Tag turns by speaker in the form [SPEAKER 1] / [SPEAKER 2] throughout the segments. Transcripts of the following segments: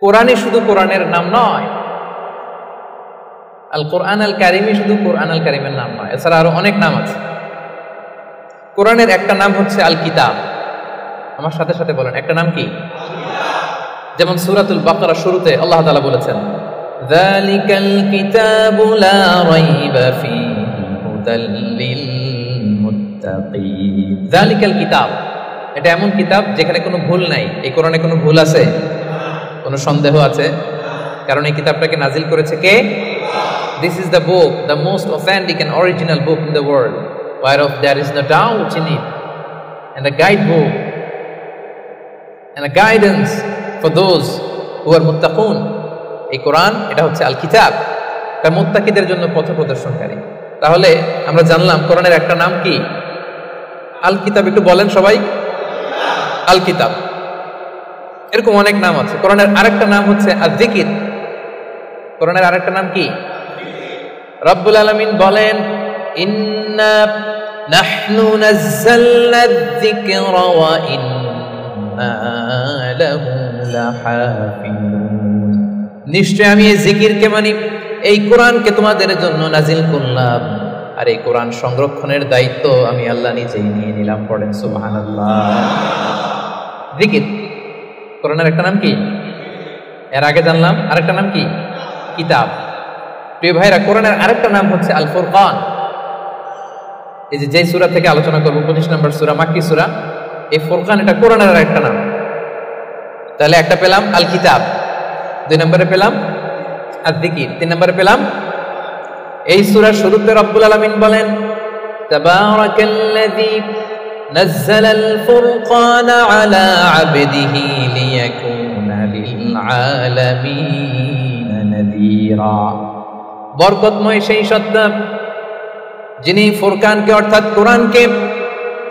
[SPEAKER 1] কোরআনই শুধু কোরআনের নাম নয়, আল কোরআন আল কারিমই শুধু কোরআন আল কারিমের নাম নয়, এছাড়া আরো অনেক নাম আছে। কোরআনের একটা নাম হচ্ছে আল কিতাব। আমার সাথে সাথে বলেন, একটা নাম কি? যেমন সূরাতুল বাকারা শুরুতে আল্লাহ তাআলা বলেছেন, যালিকাল কিতাবু লা রাইবা ফীহি হুদাল লিল মুত্তাকিন। যালিকাল কিতাব, এটা এমন কিতাব যেখানে কোনো ভুল নাই। এই কোরআনে কোনো ভুল আছে? কোনো সন্দেহ আছে? কারণ এই কিতাবটাকে নাজিল করেছে কে? This is the book, the most authentic and original book in the world, whereof there is no doubt in it, and a guidebook and a guidance for those who are muttaqun. এই কোরআন, এটা হচ্ছে আল কিতাব, এটা মুত্তাকিদের জন্য পথ প্রদর্শনকারী। তাহলে আমরা জানলাম কোরআনের একটা নাম কি? আল কিতাব। একটু বলেন সবাই, আল কিতাব। এরকম অনেক নাম আছে। কোরআনের আরেকটা নাম হচ্ছে আয-যিকির। কোরআনের আরেকটা নাম কি? রব্বুল আলামিন বলেন, ইন্না নাহনু নাযালনা আয-যিকরা ওয়া ইন্না লাহু লাহাফিজুন। নিশ্চয় আমি এই জিকিরকে মানি, এই কোরআনকে তোমাদের জন্য নাজিল করলাম, আর এই কোরআন সংরক্ষণের দায়িত্ব আমি আল্লাহ নিজেই নিয়ে নিলাম। পড়েন সুবহানাল্লাহ। জিকির, কোরআনের একটা নাম কি? এর আগে জানলাম আরেকটা নাম কি? কিতাব। প্রিয় ভাইরা, কোরআনের আরেকটা নাম হচ্ছে আল ফুরকান। এই যে সূরা থেকে আলোচনা করব, 25 নম্বর সূরা, মাক্কি সূরা, এই ফুরকান এটা কোরআনের আরেকটা নাম। তাহলে একটা পেলাম আল কিতাব, 2 নম্বরে পেলাম আয-যিকির, 3 নম্বরে পেলাম এই সূরার শুরুতে রব্বুল আলামিন বলেন, তাবারাকাল্লাযী নাযালাল ফুরকানা আলা আবদিহি লিয়াকুনা লিল আলামিন নাযীরা। বরকতময় সেই সত্তা যিনি ফুরকানকে অর্থাৎ কোরআনকে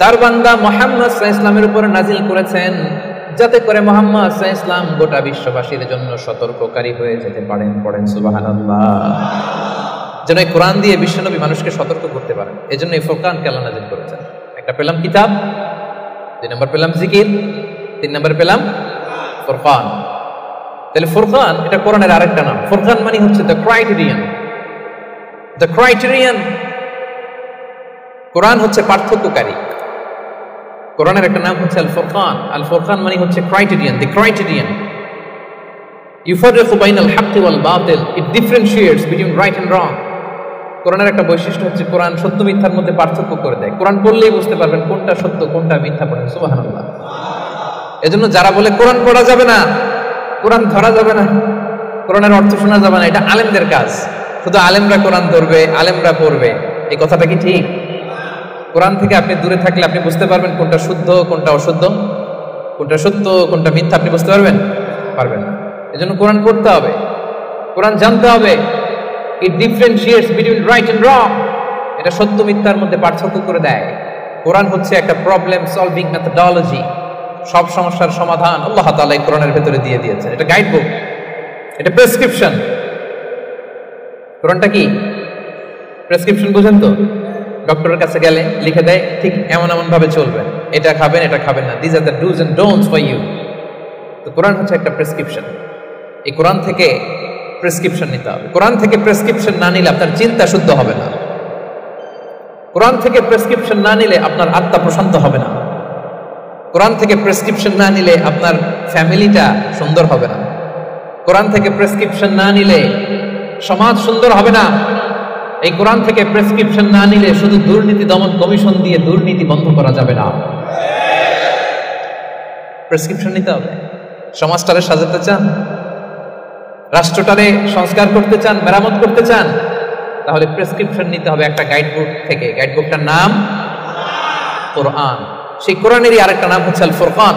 [SPEAKER 1] তার বান্দা মুহাম্মদ সাল্লাল্লাহু আলাইহি ওয়াসাল্লামের উপর নাজিল করেছেন, যাতে করে মুহাম্মদ সাল্লাল্লাহু আলাইহি ওয়াসাল্লাম গোটা বিশ্ববাসীর জন্য সতর্ককারী হয়ে যেতে পারেন। পড়েন সুবহানাল্লাহ। যেন এই কোরআন দিয়ে বিশ্বনবী মানুষকে সতর্ক করতে পারেন, এজন্য এই ফুরকানকে আল্লাহ নাজিল করেছেন। একটা পেলাম কিতাব, 2 নম্বর পেলাম জিকির, 3 নম্বর পেলাম ফুরকান। তাহলে ফুরকান এটা কোরআনের আরেকটা নাম। ফুরকান মানে হচ্ছে দ্য ক্রাইটেরিয়ন। দ্য ক্রাইটেরিয়ন, কোরআন হচ্ছে পার্থক্যকারী। কোরআনের একটা নাম হচ্ছে আল ফুরকান। আল ফুরকান মানে হচ্ছে ক্রাইটেরিয়ন, দি ক্রাইটেরিয়ন। ইউফাররিকু বাইনাল হাক্কি ওয়াল বাতিল, it differentiates between right and wrong. কোরআনের একটা বৈশিষ্ট্য হচ্ছে কোরআন সত্য মিথ্যার মধ্যে পার্থক্য করে দেয়। কোরআন পড়লেই বুঝতে পারবেন কোনটা সত্য কোনটা মিথ্যা। পড়েন সুবহানাল্লাহ। এজন্য যারা বলে কোরআন পড়া যাবে না, কোরআন ধরা যাবে না, কোরআনের অর্থ শোনা যাবে না, এটা আলেমদের কাজ। শুধু আলেমরা কোরআন ধরবে, আলেমরা পড়বে, এই কথাটা কি ঠিক? কোরআন থেকে আপনি দূরে থাকলে আপনি বুঝতে পারবেন কোনটা শুদ্ধ কোনটা অশুদ্ধ, কোনটা সত্য কোনটা মিথ্যা, আপনি বুঝতে পারবেন? পারবেন না। এজন্য কোরআন পড়তে হবে, কোরআন জানতে হবে। It differentiates between right and wrong, এটা সত্য মিথ্যার মধ্যে পার্থক্য করে দেয়। কোরআন হচ্ছে একটা প্রবলেম সলভিং মেথডোলজি। সব সমস্যার সমাধান আল্লাহ তাআলা এই কোরআনের ভেতরে দিয়ে দিয়েছেন। এটা গাইড বুক, এটা প্রেসক্রিপশন। কোরআনটা কি প্রেসক্রিপশন? বুঝেন তো? ডক্টরের কাছে গেলে লিখে দেয় ঠিক এমন এমন ভাবে চলবেন, এটা খাবেন এটা খাবেন না, this are the dos and don'ts for you. তো কোরআন হচ্ছে একটা প্রেসক্রিপশন। এই কোরআন থেকে প্রেসক্রিপশন নিতে হবে। কোরআন থেকে প্রেসক্রিপশন না নিলে আপনার চিন্তা শুদ্ধ হবে না। কোরআন থেকে প্রেসক্রিপশন না নিলে আপনার আত্মা প্রশান্ত হবে না। কোরআন থেকে প্রেসক্রিপশন না নিলে আপনার ফ্যামিলিটা সুন্দর হবে না। কোরআন থেকে প্রেসক্রিপশন না নিলে সমাজ সুন্দর হবে না। এই কোরআন থেকে প্রেসক্রিপশন না নিলে শুধু দুর্নীতি দমন কমিশন দিয়ে দুর্নীতি বন্ধ করা যাবে না। প্রেসক্রিপশন নিতে হবে। সমাজটারে সাজাতে চান, রাষ্ট্রটারে সংস্কার করতে চান, মেরামত করতে চান, তাহলে প্রেসক্রিপশন নিতে হবে একটা গাইডবুক থেকে। গাইডবুকটার নাম কোরআন। সেই কোরআনেরই আরেকটা নাম হচ্ছে আল ফুরকান,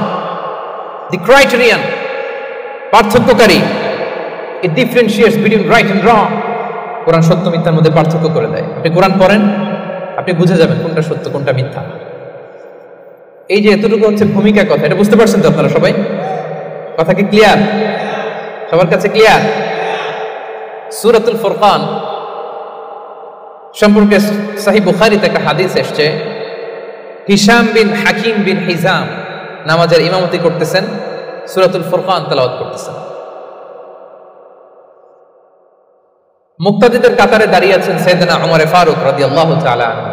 [SPEAKER 1] দি ক্রাইটেরিয়ন, পার্থক্যকারী। It differentiates between right and wrong. Quran সত্য মিথ্যার মধ্যে পার্থক্য করে দেয়। আপনি কোরআন পড়েন, আপনি বুঝে যাবেন কোনটা সত্য কোনটা মিথ্যা। এই যে এতটুকু হচ্ছে ভূমিকা কথা, এটা বুঝতে পারছেন তো আপনারা সবাই? কথা কি ক্লিয়ার? সবার কাছে ক্লিয়ার? সূরাতুল ফুরকান সম্পর্কে সহিহ বুখারীতে একটা হাদিস এসেছে। হিশাম বিন হাকিম বিন হিজাম নামাজের ইমামতি করতেছেন, সূরাতুল ফুরকান তেলাওয়াত করতেছেন। মুক্তাদিদের কাতারে দাঁড়িয়ে আছেন সাইয়েদনা ওমর ফারুক রাদিয়াল্লাহু তাআলা আনহু।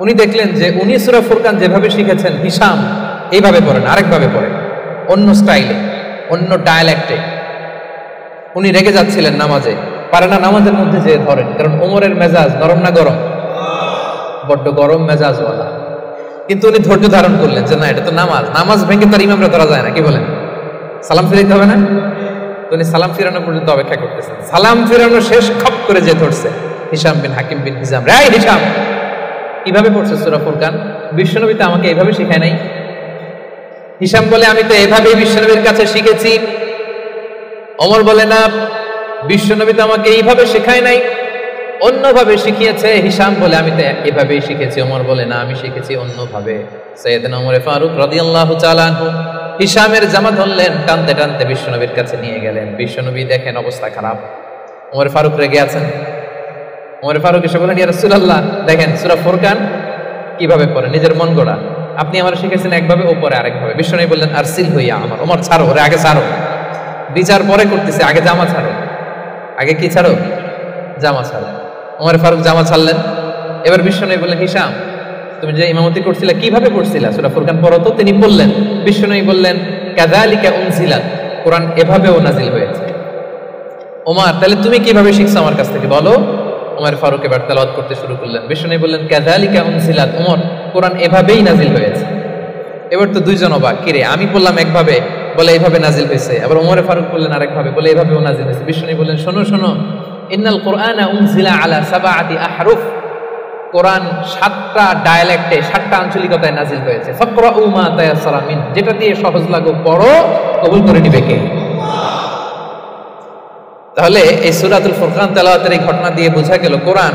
[SPEAKER 1] উনি দেখলেন যে উনি সূরা ফুরকান যেভাবে শিখেছেন হিশাম এইভাবে পড়েন, আরেকভাবে পড়ে, অন্য স্টাইলে, অন্য ডায়ালেক্টে। উনি রেগে যাচ্ছিলেন নামাজে, পারে না নামাজের মধ্যে যে ধরেন, কারণ ওমরের মেজাজ নরম না গরম, বড্ড গরম মেজাজওয়ালা। কিন্তু উনি ধৈর্য ধারণ করলেন যে না, এটা তো নামাজ, নামাজ ভেঙে তার ইমামরা ধরা যায় না, কি বলেন? সালাম ফিরাইতে হবে না? উনি সালাম ফিরানো পর্যন্ত অপেক্ষা করতেছেন। সালাম ফিরানো শেষ, খপ করে যে ধরছে হিশাম বিন হাকিম বিন হিজাম, রে হিশাম কিভাবে পড়ছে সূরা ফুরকান? বিশ্বনবী তো আমাকে এইভাবে শিখায় নাই। হিশাম বলে আমি তো এভাবেই বিশ্বনবীর কাছে শিখেছি। ওমর বলে না, বিশ্বনবী তো আমাকে এইভাবে শেখায় নাই, অন্যভাবে শিখিয়েছে। হিশাম বলে আমি তো এভাবেই শিখেছি। ওমর বলে না, আমি শিখেছি অন্যভাবে। সাইয়েদনা ওমর ফারুক রাদিয়াল্লাহু তাআলা আনহু হিশামের জামা ধরলেন, টানতে টানতে বিশ্বনবীর কাছে নিয়ে গেলেন। বিশ্বনবী দেখেন অবস্থা খারাপ, ওমর ফারুক রেগে আছেন। ওমর ফারুক এসে বলেন, ইয়া রাসূলুল্লাহ, দেখেন সূরা ফুরকান কিভাবে পড়ে, নিজের মন গড়া। আপনি আমার শিখেছেন একভাবে, ও পরে আরেকভাবে। বিশ্বনবী বললেন, আরসিল হইয়া আমার, ওমর ছাড়ো, ওরে আগে ছাড়ো, বিচার পরে করতেছে, আগে জামা ছাড়ো। আগে কি ছাড়ো? জামা ছাড়ো। ওমর ফারুক জামা ছাড়লেন। এবার বিশ্বনবী বললেন, হিশাম তুমি যে ইমামতি করছিলে কিভাবে করছিলা, সূরা ফুরকান পড়ো তো। তিনি বললেন, বিশ্বনবী বললেন, কাযালিকা উনজিলাত, কোরআন এভাবেও নাজিল হয়েছে। ওমর, তাহলে তুমি কিভাবে শিখছো আমার কাছ থেকে বলো। ওমর ফারুক এবার তেলাওয়াত করতে শুরু করলেন। বিশ্বনবী বললেন, কাযালিকা উনজিলাত, ওমর কোরআন এভাবেই নাজিল হয়েছে। এবার তো দুইজন অবাক, কিরে আমি বললাম একভাবে, বলে এইভাবে নাজিল হয়েছে। আবার ওমর ফারুক বললেন আরেকভাবে, বলে এইভাবেও নাজিল হয়েছে। বিশ্বনবী বললেন, শোনো শোনো, ইন্নাল কুরআনা উনজিলা আলা সাবআতি আহরুফ, কোরআন 7টা ডায়ালেক্টে, 7টা আঞ্চলিকতায় নাজিল হয়েছে। ফাকরাউ মা তায়াসসারা মিন, যেটা দিয়ে সহজ লাগো পড়ো, কবুল করে নিবে কে? তাহলে এই সূরাতুল ফুরকান তেলাওয়াতের এই ঘটনা দিয়ে বোঝা গেল কোরআন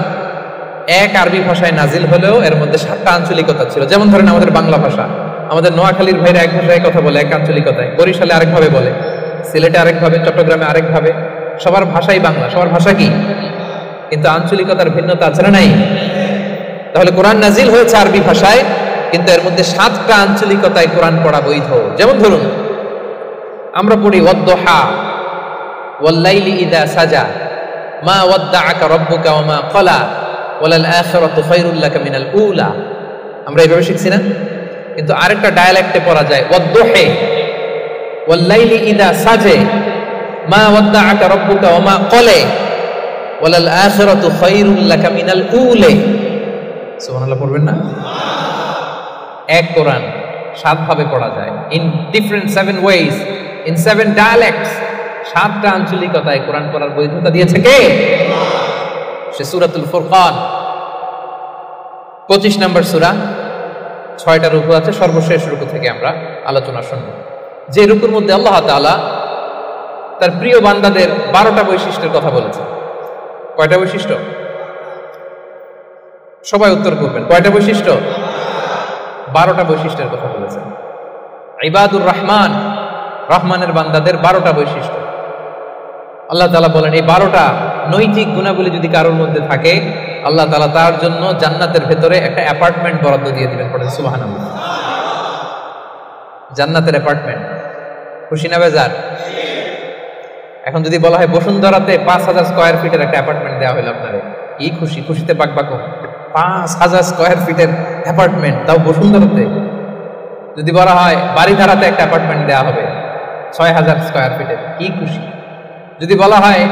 [SPEAKER 1] এক আরবি ভাষায় নাজিল হলেও এর মধ্যে 7টা আঞ্চলিকতা ছিল। যেমন ধরেন আমাদের বাংলা ভাষা, আমাদের নোয়াখালীর ভাইরা এক ভাষায় কথা বলে, এক আঞ্চলিকতায়, বরিশালে আরেকভাবে বলে, সিলেটে আরেকভাবে, চট্টগ্রামে আরেকভাবে। সবার ভাষাই বাংলা, সবার ভাষা কি, কিন্তু আঞ্চলিকতার ভিন্নতা আছে না নাই? তাহলে কোরআন নাজিল হয়েছে আরবি ভাষায়, কিন্তু এর মধ্যে 7টা আঞ্চলিকতায় কোরআন পড়া বৈধ। যেমন ধরুন আমরা পড়ি ওয়াদ-দুহা ওয়াল-লাইলি ইযা সাজা মা ওয়াদ্দাআকা রাব্বুকা ওয়া মা ক্বালা ওয়ালাল আখিরাতু খায়রুল লাকা মিনাল উলা। আমরা এইভাবে শিখছি না? কিন্তু আরেকটা ডায়ালেক্টে পড়া যায় ওয়াদ-দুহি ওয়াল-লাইলি ইযা সাজা মা ওয়াদ্দাআকা রাব্বুকা ওয়া মা ক্বালা ওয়ালাল আখিরাতু খায়রুল লাকা মিনাল উলা। সুবহানাল্লাহ পড়বেন না? এক কোরআন 7 ভাবে পড়া যায়, in different 7 ways, in 7 dialects. 7টা আঞ্চলিকতায় কোরআন পড়ার বৈধতা দিয়েছে কে? সে সূরাতুল ফুরকান 25 নম্বর সূরা, 6টা রুকু আছে। সর্বশেষ রুকু থেকে আমরা আলোচনা শুনব, যে রুকুর মধ্যে আল্লাহ তাআলা তার প্রিয় বান্দাদের 12টা বৈশিষ্ট্যের কথা বলেছেন। কয়টা বৈশিষ্ট্য? সবাই উত্তর করবেন, কয়টা বৈশিষ্ট্য? 12টা বৈশিষ্ট্যের কথা বলেছেন। ইবাদুর রহমান, রহমানের বান্দাদের 12টা বৈশিষ্ট্য আল্লাহ তাআলা বলেন। এই 12টা নৈতিক গুণাবলী যদি কারোর মধ্যে থাকে, আল্লাহ তাআলা তার জন্য জান্নাতের ভেতরে একটা অ্যাপার্টমেন্ট বরাদ্দ দিয়ে দিবেন। পড়েন সুবহানাল্লাহ। জান্নাতের অ্যাপার্টমেন্ট, খুশি না বেজার? এখন যদি বলা হয় বসুন্ধরাতে 5000 স্কয়ার ফিটের একটা অ্যাপার্টমেন্ট দেওয়া হলো আপনারে, কি খুশি, খুশিতে বাকবাকো। 5000 স্কয়ার ফিটের অ্যাপার্টমেন্ট, তাও বসুন্ধরাতে। যদি বলা হয় বাড়িধারাতে একটা অ্যাপার্টমেন্ট দেওয়া হবে 6000 স্কয়ার ফিটের, কি খুশি। যদি বলা হয়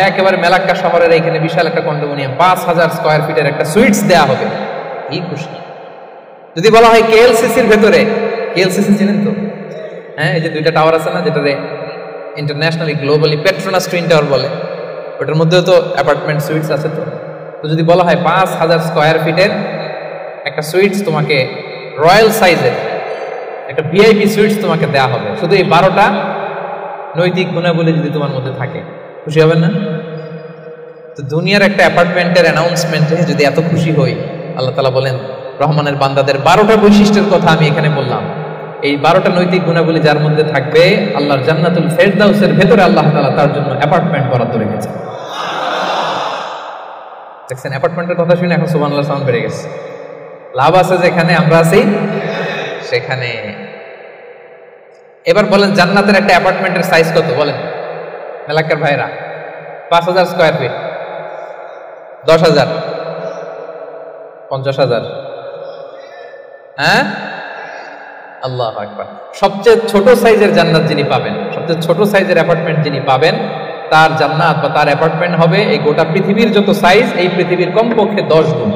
[SPEAKER 1] একেবারে মেলাক্কা শহরের এইখানে বিশাল একটা কন্ডোমিনিয়াম 5000 স্কয়ার ফিটের একটা সুইটস দেওয়া হবে, কি খুশি। যদি বলা হয় কেএলসিসির ভেতরে, কেএলসিসি চিনেন তো? হ্যাঁ, এই যে 2টা টাওয়ার আছে না, যেটাতে internationally globally Petronas twin tower বলে, ওটার মধ্যেও তো অ্যাপার্টমেন্ট সুইটস আছে। তো যদি বলা হয় 5000 স্কয়ার ফিটের একটা সুইটস তোমাকে, রয়্যাল সাইজের একটা ভিআইপি সুইটস তোমাকে দেওয়া হবে, শুধু এই 12টা নৈতিক গুণাবলী যদি তোমার মধ্যে থাকে, খুশি হবেন না? তো দুনিয়ার একটা অ্যাপার্টমেন্টের অ্যানাউন্সমেন্টে যদি এত খুশি হই, আল্লাহ তাআলা বলেন রহমানের বান্দাদের 12টা বৈশিষ্ট্যের কথা আমি এখানে বললাম। এই 12টা নৈতিক গুণাবলী যার মধ্যে থাকবে, আল্লাহর জান্নাতুল ফেরদাউসের ভেতরে আল্লাহ তাআলা তার জন্য অ্যাপার্টমেন্ট বরাদ্দ রেখেছে। দেখছেন, অ্যাপার্টমেন্টের কথা শুনে এখন সুবহানাল্লাহ সাউন্ড বেড়ে গেছে। লাভ আছে যেখানে আমরা আছি সেখানে। এবার বলেন জান্নাতের একটা অ্যাপার্টমেন্টের সাইজ কত বলেন এলাকার ভাইরা? 5000 স্কয়ার ফিট। 10,000, 50,000, হ্যাঁ? আল্লাহু আকবার। সবচেয়ে ছোট সাইজের জান্নাত যিনি পাবেন, সবচেয়ে ছোট সাইজের অ্যাপার্টমেন্ট যিনি পাবেন, তার জান্নাত বা তার অ্যাপার্টমেন্ট হবে এই গোটা পৃথিবীর যত সাইজ, এই পৃথিবীর কমপক্ষে 10 গুণ।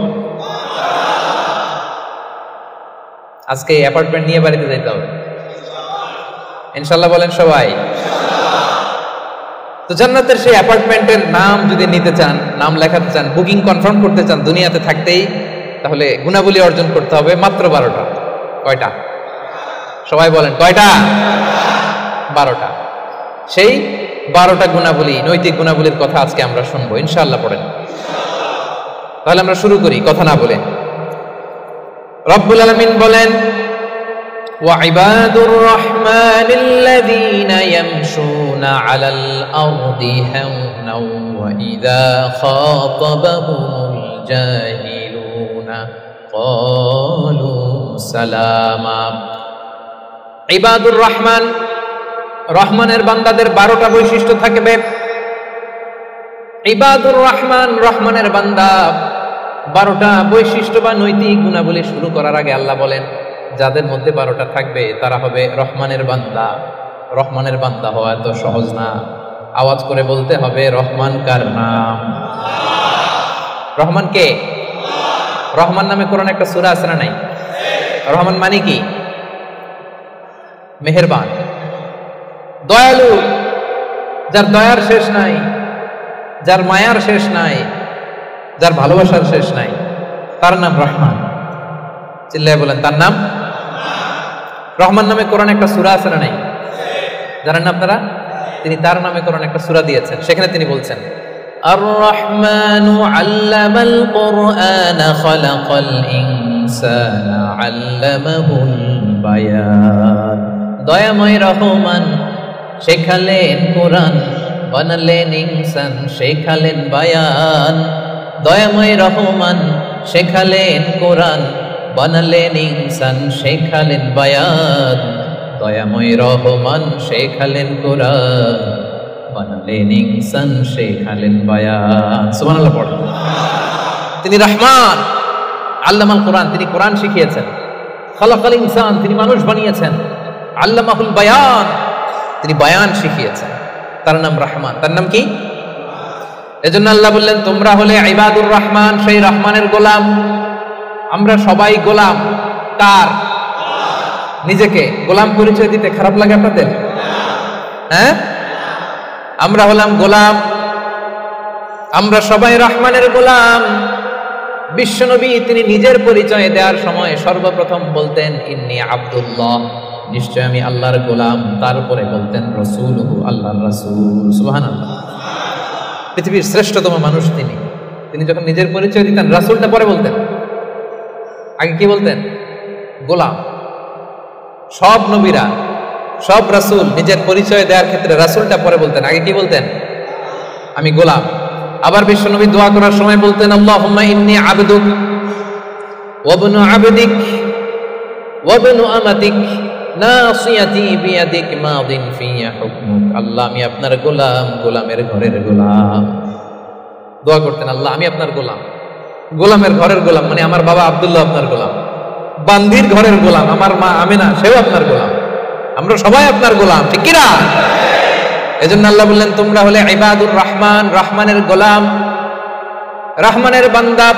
[SPEAKER 1] আজকে এই অ্যাপার্টমেন্ট নিয়ে বাড়িতে যেতে হবে ইনশাআল্লাহ, বলেন সবাই। তো জান্নাতের সেই অ্যাপার্টমেন্টের নাম যদি নিতে চান, নাম লেখাতে চান, বুকিং কনফার্ম করতে চান দুনিয়াতে থাকতেই, তাহলে গুণাবলী অর্জন করতে হবে মাত্র 12টা। কয়টা? সবাই বলেন কয়টা? 12টা। সেই 12টা গুণাবলী, নৈতিক গুণাবলীর কথা আজকে আমরা শুনবো ইনশাআল্লাহ, পড়েন। তাহলে আমরা শুরু করি কথা না বলে। রব্বুল আলামিন বলেন, وعباد الرحمن الذين يمشون على الأرض هونا وإذا خاطبهم الجاهلون قالوا سلاما। ইবাদুর রহমান, রহমানের বান্দাদের 12টা বৈশিষ্ট্য থাকবে। ইবাদুর রহমান, রহমানের বান্দা 12টা বৈশিষ্ট্য বা নৈতিক গুণাবলী শুরু করার আগে আল্লাহ বলেন, যাদের মধ্যে 12টা থাকবে তারা হবে রহমানের বান্দা। রহমানের বান্দা হওয়া এত সহজ না, আওয়াজ করে বলতে হবে রহমান কার নাম? রহমান কে? রহমান নামে কোরআনে একটা সূরা আছে না নাই? রহমান মানে কি? মেহেরবান, দয়ালু, যার দয়ার শেষ নাই, যার মায়ার শেষ নাই, যার ভালোবাসার শেষ নাই, তার নাম রহমান। চিল্লায় বলেন তার নাম রহমান। নামে কোরআনে একটা সূরা আছে না নাই? জানেন না আপনারা? তিনি তার নামে কোরআনে একটা সূরা দিয়েছেন, সেখানে তিনি বলছেন, আর রহমানু আল্লামাল কুরআন খালাকাল ইনসানা আল্লামাহুল বায়ান। দয়াময় রহমান শেখালেন কোরআন, বানালেন ইনসান, শেখালেন বায়ান। দয়াময় রহমান শেখালেন কোরআন, বানালেন ইনসান, শেখালেন বায়ান। দয়াময় রহমান শেখালেন কোরআন, বানালেন ইনসান, শেখালেন বায়ান। সুবহানাল্লাহ পড়েন। তিনি রহমান, আল্লামাল কোরআন, তিনি কোরআন শিখিয়েছেন। খালাকাল ইনসান, তিনি মানুষ বানিয়েছেন। আল্লামাহুল বায়ান, তিনি বায়ান শিখিয়েছেন। তার নাম রহমান। তার নাম কি? এজন্য আল্লাহ বললেন, তোমরা হলে ইবাদুর রহমান, সেই রহমানের গোলাম। আমরা সবাই গোলাম। কার? নিজেকে গোলাম পরিচয় দিতে খারাপ লাগে আপনাদের? হ্যাঁ, আমরা হলাম গোলাম, আমরা সবাই রহমানের গোলাম। বিশ্বনবী তিনি নিজের পরিচয় দেওয়ার সময় সর্বপ্রথম বলতেন ইন্নী আব্দুল্লাহ, নিশ্চয় আমি আল্লাহর গোলাম। তারপরে বলতেন রাসূলুহু, আল্লাহর রাসূল। সুবহানাল্লাহ। পৃথিবীর শ্রেষ্ঠতম মানুষ তিনি। তিনি যখন নিজের পরিচয় দিতেন, রাসূলটা পরে বলতেন। আগে কি বলতেন? গোলাম। সব নবীরা, সব রাসূল নিজের পরিচয় দেওয়ার ক্ষেত্রে রাসূলটা পরে বলতেন, আগে কি বলতেন? আমি গোলাম। আবার বিশ্বনবী দোয়া করার সময় বলতেন, আল্লাহুম্মা ইন্নী আবদুক ওয়া ইবনু আবদিক ওয়া ইবনু আমাতিক নাসিয়াতি বিয়াদিক মাদিন ফিয়া হুকমুক। আল্লাহ, আমি আপনার গোলাম, গোলামের ঘরের গোলাম। দোয়া করতেন, আল্লাহ আমি আপনার গোলাম, গোলামের ঘরের গোলাম, মানে আমার বাবা আব্দুল্লাহ আপনার গোলাম, বান্দির ঘরের গোলাম, আমার মা আমিনা সেও আপনার গোলাম, আমরা সবাই আপনার গোলাম, ঠিক কি না? এজন্য আল্লাহ বললেন, তোমরা হলে ইবাদুর রহমান, রহমানের গোলাম, রহমানের বান্দা।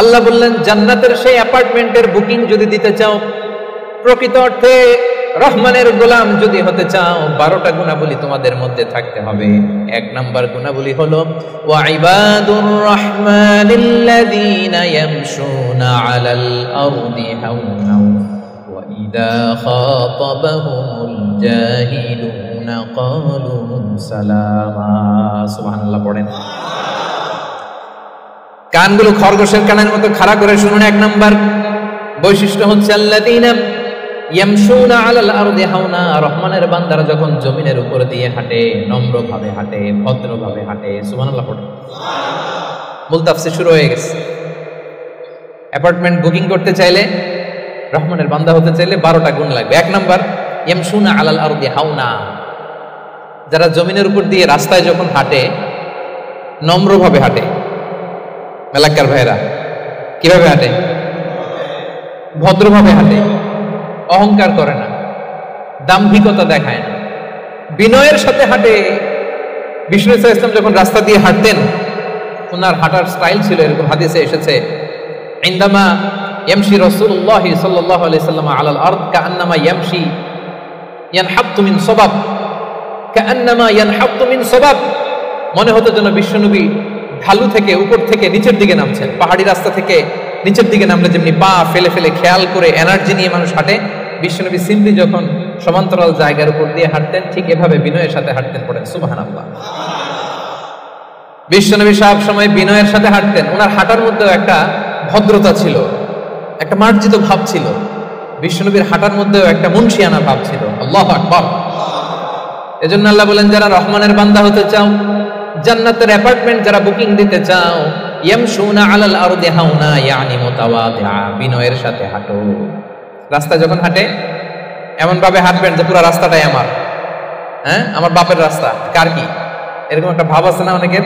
[SPEAKER 1] আল্লাহ বললেন, জান্নাতের সেই অ্যাপার্টমেন্টের বুকিং যদি দিতে চাও, প্রকৃত অর্থে রহমানের গোলাম যদি হতে চাও, 12টা গুণাবলী তোমাদের মধ্যে থাকতে হবে। 1 নাম্বার গুণাবলী হলো ওয়া ইবাদুর রহমানিল্লাযীনা ইয়ামশুনা আলাল আরদি হাওনা ওয়া ইযা খাতাবাহুমুল জাহিলুনা ক্বালু সালামা। সুবহানাল্লাহ পড়েন। কানগুলো খরগোশের কানের মতো খাড়া করে শুনুন। 1 নাম্বার বৈশিষ্ট্য হচ্ছে আল্লাযীনা ইয়ামশুনা আলাল আরদি হাওনা। রহমানের বান্দারা যখন জমিনের উপর দিয়ে হাঁটে, নম্রভাবে হাঁটে, ভদ্রভাবে হাঁটে। সুবহানাল্লাহ পড়ে। মূল তাফসীর শুরু হয়ে গেছে। অ্যাপার্টমেন্ট বুকিং করতে চাইলে, রহমানের বান্দা হতে চাইলে 12টা গুণ লাগবে। 1 নাম্বার ইয়ামশুনা আলাল আরদি হাওনা, যারা জমিনের উপর দিয়ে রাস্তায় যখন হাঁটে, নম্রভাবে হাঁটে, এলাকার ভাইরা কিভাবে হাঁটে? ভদ্রভাবে হাঁটে, অহংকার করে না, দাম্ভিকতা দেখায় না, বিনয়ের সাথে হাঁটে। বিষ্ণু ইসলাম যখন রাস্তা দিয়ে হাঁটতেন, ওনার হাঁটার স্টাইল ছিল এরকম, হাদিসে এসেছে, ইনদামা ইয়ামশি রাসূলুল্লাহ সাল্লাল্লাহু আলাইহি সাল্লাম আলাল আরদ কাআন্নামা ইয়ামশি ইয়ানহাত্তু মিন সাবাব, কাআন্নামা ইয়ানহাত্তু মিন সাবাব। মনে হতো যেন বিশ্বনবী ঢালু থেকে উপর থেকে নিচের দিকে নামছেন। পাহাড়ি রাস্তা থেকে নিচের দিকে নামলে যেমনি পা ফেলে ফেলে খেয়াল করে এনার্জি নিয়ে মানুষ হাঁটে, বিশ্বনবী সিম্পলি যখন সমান্তরাল জায়গার উপর দিয়ে হাঁটতেন, ঠিক এভাবে বিনয়ের সাথে হাঁটতেন। পড়েন সুবহানাল্লাহ। বিশ্বনবী সব সময় বিনয়ের সাথে হাঁটতেন। ওনার হাঁটার মধ্যেও একটা ভদ্রতা ছিল, একটা মার্জিত ভাব ছিল। বিশ্বনবীর হাঁটার মধ্যেও একটা মুনশিয়ানা ভাব ছিল। আল্লাহু আকবার। এজন্য আল্লাহ বলেন, যারা রহমানের বান্দা হতে চাও, জান্নাতের অ্যাপার্টমেন্ট যারা বুকিং দিতে চাও, ইয়ামশুনা আলাল আরদি হাওনা ইয়ানি মুতাওয়াদিআ, বিনয়ের সাথে হাঁটো। রাস্তা যখন হাঁটে এমন ভাবে হাঁটবেন যে পুরো রাস্তাটাই আমার, হ্যাঁ আমার বাপের রাস্তা, কার কি, এরকম একটা ভাব আছে না অনেকের?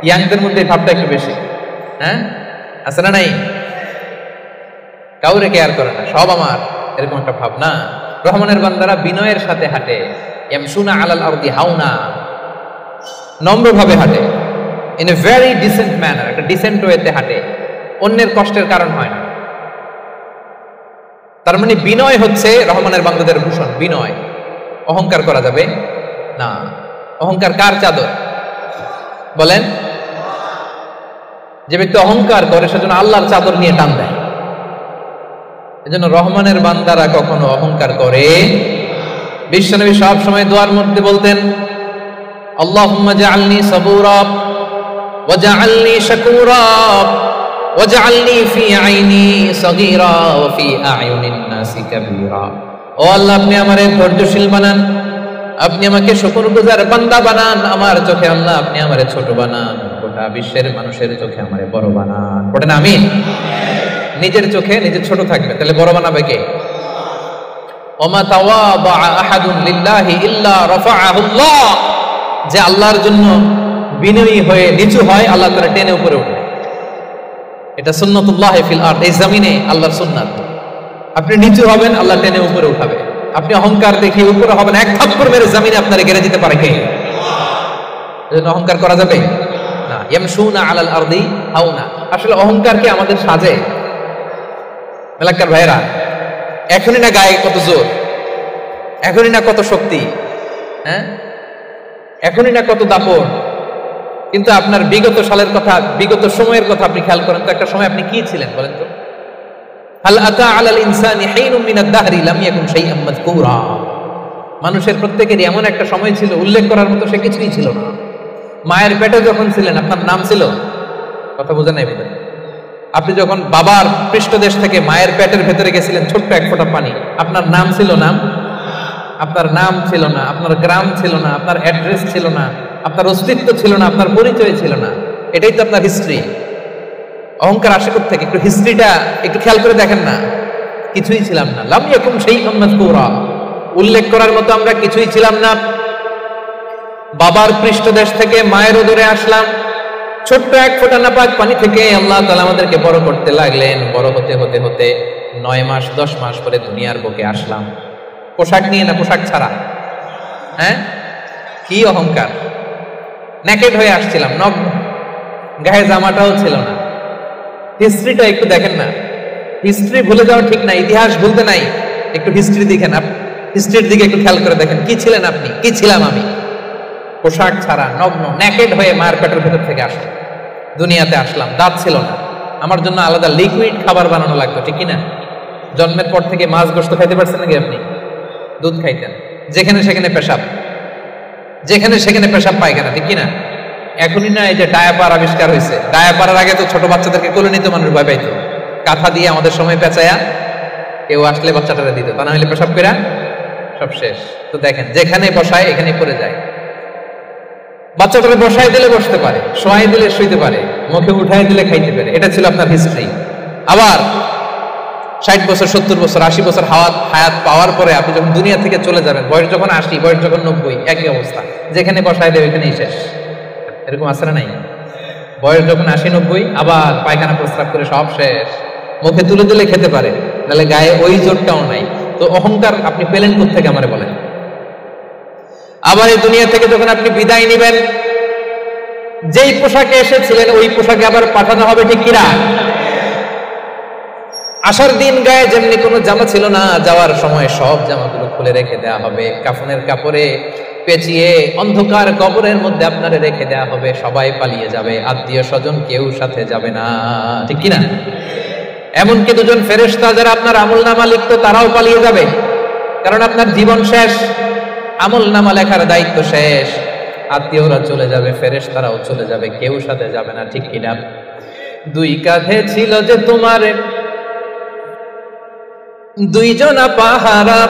[SPEAKER 1] ইয়াংদের মধ্যে এই ভাবটা একটু বেশি, হ্যাঁ আছে না নাই? কাউরে কেয়ার করে না, সব আমার, এরকম একটা ভাব না। রহমানের বান্দারা বিনয়ের সাথে হাঁটে। ইয়ামশুনা আলাল আরদি হাওনা, নম্রভাবে হাঁটে, in a very dissent manner, একটা ডিসেন্ট ওয়েতে হাঁটে, অন্যের কষ্টের কারণ হয় না। তার মানে বিনয় হচ্ছে রহমানের বান্দাদের ভূষণ। বিনয়, অহংকার করা যাবে না। অহংকার কার চাদর বলেন? যে ব্যক্তি অহংকার করে সেজন্য আল্লাহর চাদর নিয়ে টান দেয়। এজন্য রহমানের বান্দারা কখনো অহংকার করে। বিশ্বনবী সব সময় দোয়ার মধ্যে বলতেন, আল্লাহুম্মা জাআলনি সাবুরা ওয়া জাআলনি শাকুরা ওয়া জাআলনি ফি আইনি সাগীরা ওয়া ফি আ'য়ুনিন নাসি কাবীরা। ও আল্লাহ, আপনি আমারে ধৈর্যশীল বানান, আপনি আমাকে শুকরগুজার বান্দা বানান, আমার চোখে আল্লাহ আপনি আমারে ছোট বানান, গোটা বিশ্বের মানুষের চোখে আমারে বড় বানান। পড়েন আমিন। নিজের চোখে নিজে ছোট থাকবে, তাহলে বড় বানাবে কে? ওমা তাওয়াবা আহাদুন লিল্লাহি ইল্লা রাফাআহুল্লাহ, যে আল্লাহর জন্য বিনয়ী হয়ে নিচু হয়, আল্লাহ তাআলা টেনে উপরে উঠে। এটা সুন্নাতুল্লাহি ফিল আরদ, এই জমিনে আল্লাহর সুন্নাত। আপনি নিচু হবেন, আল্লাহ টেনে উপরে উঠাবে। আপনি অহংকার দেখিয়ে উপরে হবেন, এক থাপ্পড় মেরে জমিনে আপনারে গেড়ে দিতে পারে কে? এজন্য অহংকার করা যাবে না। ইয়ামশুনা আলাল আরদি হাওনা। আসলে অহংকার কি আমাদের সাজে? এলাকার ভাইরা, এখনই না গায়ে কত জোর, এখনই না কত শক্তি, হ্যাঁ এখনই না কত দাপট, কিন্তু আপনার বিগত সালের কথা, বিগত সময়ের কথা আপনি খেয়াল করেন তো, একটা সময় আপনি কি ছিলেন বলেন তো? হাল আতা আলাল ইনসানি হিনুম মিনাদ দাহরি লাম ইয়াকুন শাইআম মাযকুরা। মানুষের প্রত্যেকেরই এমন একটা সময় ছিল, উল্লেখ করার মতো সে কিছুই ছিল না। মায়ের পেটে যখন ছিলেন, আপনার নাম ছিল? কথা বোঝা নাই বোধহয়। আপনি যখন বাবার পৃষ্ঠদেশ থেকে মায়ের পেটের ভেতরে গেছিলেন, ছোট্ট এক ফোঁটা পানি, আপনার নাম ছিল? নাম, আপনার নাম ছিল না, আপনার গ্রাম ছিল না, আপনার অ্যাড্রেস ছিল না, আপনার অস্তিত্ব ছিল না, আপনার পরিচয় ছিল না। এটাই তো আপনার হিস্ট্রি। অহংকার আসে কোথা থেকে? একটু হিস্ট্রিটা একটু খেয়াল করে দেখেন না। কিছুই ছিলাম না। লাম ইয়াকুন শাইআম মাযকুরা, উল্লেখ করার মতো আমরা কিছুই ছিলাম না। বাবার পৃষ্ঠদেশ থেকে মায়ের উদরে আসলাম, ছোট্ট এক ফোঁটা নাপাক পানি থেকে আল্লাহ তাআলা আমাদেরকে বড় করতে লাগলেন। বড় হতে হতে হতে 9 মাস 10 মাস পরে দুনিয়ার বুকে আসলাম, পোশাক নিয়ে না পোশাক ছাড়া। হ্যাঁ, কি অহংকার! নেকেড হয়ে আসছিলাম, নগ্ন, গায়ে জামাটাও ছিল না। হিস্ট্রিটা একটু দেখেন না। হিস্ট্রি ভুলে যাওয়া ঠিক না, ইতিহাস ভুলতে নাই। একটু হিস্ট্রি দেখেন, হিস্ট্রির দিকে একটু খেয়াল করে দেখেন, কি ছিলেন আপনি, কি ছিলাম আমি? পোশাক ছাড়া, নগ্ন, নেকেড হয়ে মায়ের পেটের ভেতর থেকে আসলাম, দুনিয়াতে আসলাম। দাঁত ছিল না, আমার জন্য আলাদা লিকুইড খাবার বানানো লাগতো, ঠিক কিনা? জন্মের পর থেকে মাছ গোস্ত খাইতে পারছেন নাকি আপনি? দুধ খাইতেন, যেখানে সেখানে পেশাব, যেখানে সেখানে পেশাব পায়খানা, ঠিক কিনা? এখনই না এই যে ডায়াপার আবিষ্কার হয়েছে, ডায়াপারের আগে তো ছোট বাচ্চাদেরকে কোলে নিতে মানুষ ভয় পাইতো, কাঁথা দিয়ে আমাদের সময় পেঁচায়া কেউ আসলে বাচ্চাটারে দিত, তা না হলে পেশাব করে সব শেষ। তো দেখেন, যেখানে বসায় এখানে পড়ে যায়। বাচ্চাটারে বসায় দিলে বসতে পারে, শোয়াই দিলে শুইতে পারে, মুখে উঠাই দিলে খাইতে পারে। এটা ছিল আপনার হিস্ট্রি। আবার 60 বছর 70 বছর 80 বছর হায়াত পাওয়ার পরে আপনি যখন দুনিয়া থেকে চলে যাবেন, বয়স যখন 80, বয়স যখন 90, একই অবস্থা, যেখানে বসায় দেবে এখানেই শেষ। এরকম আছে না নাই? বয়স যখন 80-90 আবার পায়খানা প্রস্রাব করে সব শেষ, মুখে তুলে তুলে খেতে পারে, নাহলে গায়ে ওই জোরটাও নাই। তো অহংকার আপনি পেলেন কোত্থেকে আমারে বলেন? আবার এই দুনিয়া থেকে যখন আপনি বিদায় নিবেন, যেই পোশাকে এসেছিলেন ওই পোশাকে আবার পাঠানো হবে, ঠিক কিনা? আসার দিন গায়ে যেমনি কোনো জামা ছিল না, যাওয়ার সময় সব জামাগুলো খুলে রেখে দেওয়া হবে, কাফনের কাপড়ে পেঁচিয়ে অন্ধকার কবরের মধ্যে আপনারে রেখে দেওয়া হবে। সবাই পালিয়ে যাবে, আত্মীয় স্বজন কেউ সাথে যাবে না, ঠিক কিনা? এমনকি দুজন ফেরেশতা যারা আপনার আমলনামা লিখতো তারাও পালিয়ে যাবে, কারণ আপনার জীবন শেষ, আমলনামা লেখার দায়িত্ব শেষ। আত্মীয়রা চলে যাবে, ফেরেশতারাও চলে যাবে, কেউ সাথে যাবে না, ঠিক কিনা? দুই কাঁধে ছিল যে তোমার দুইজনা পাহারা,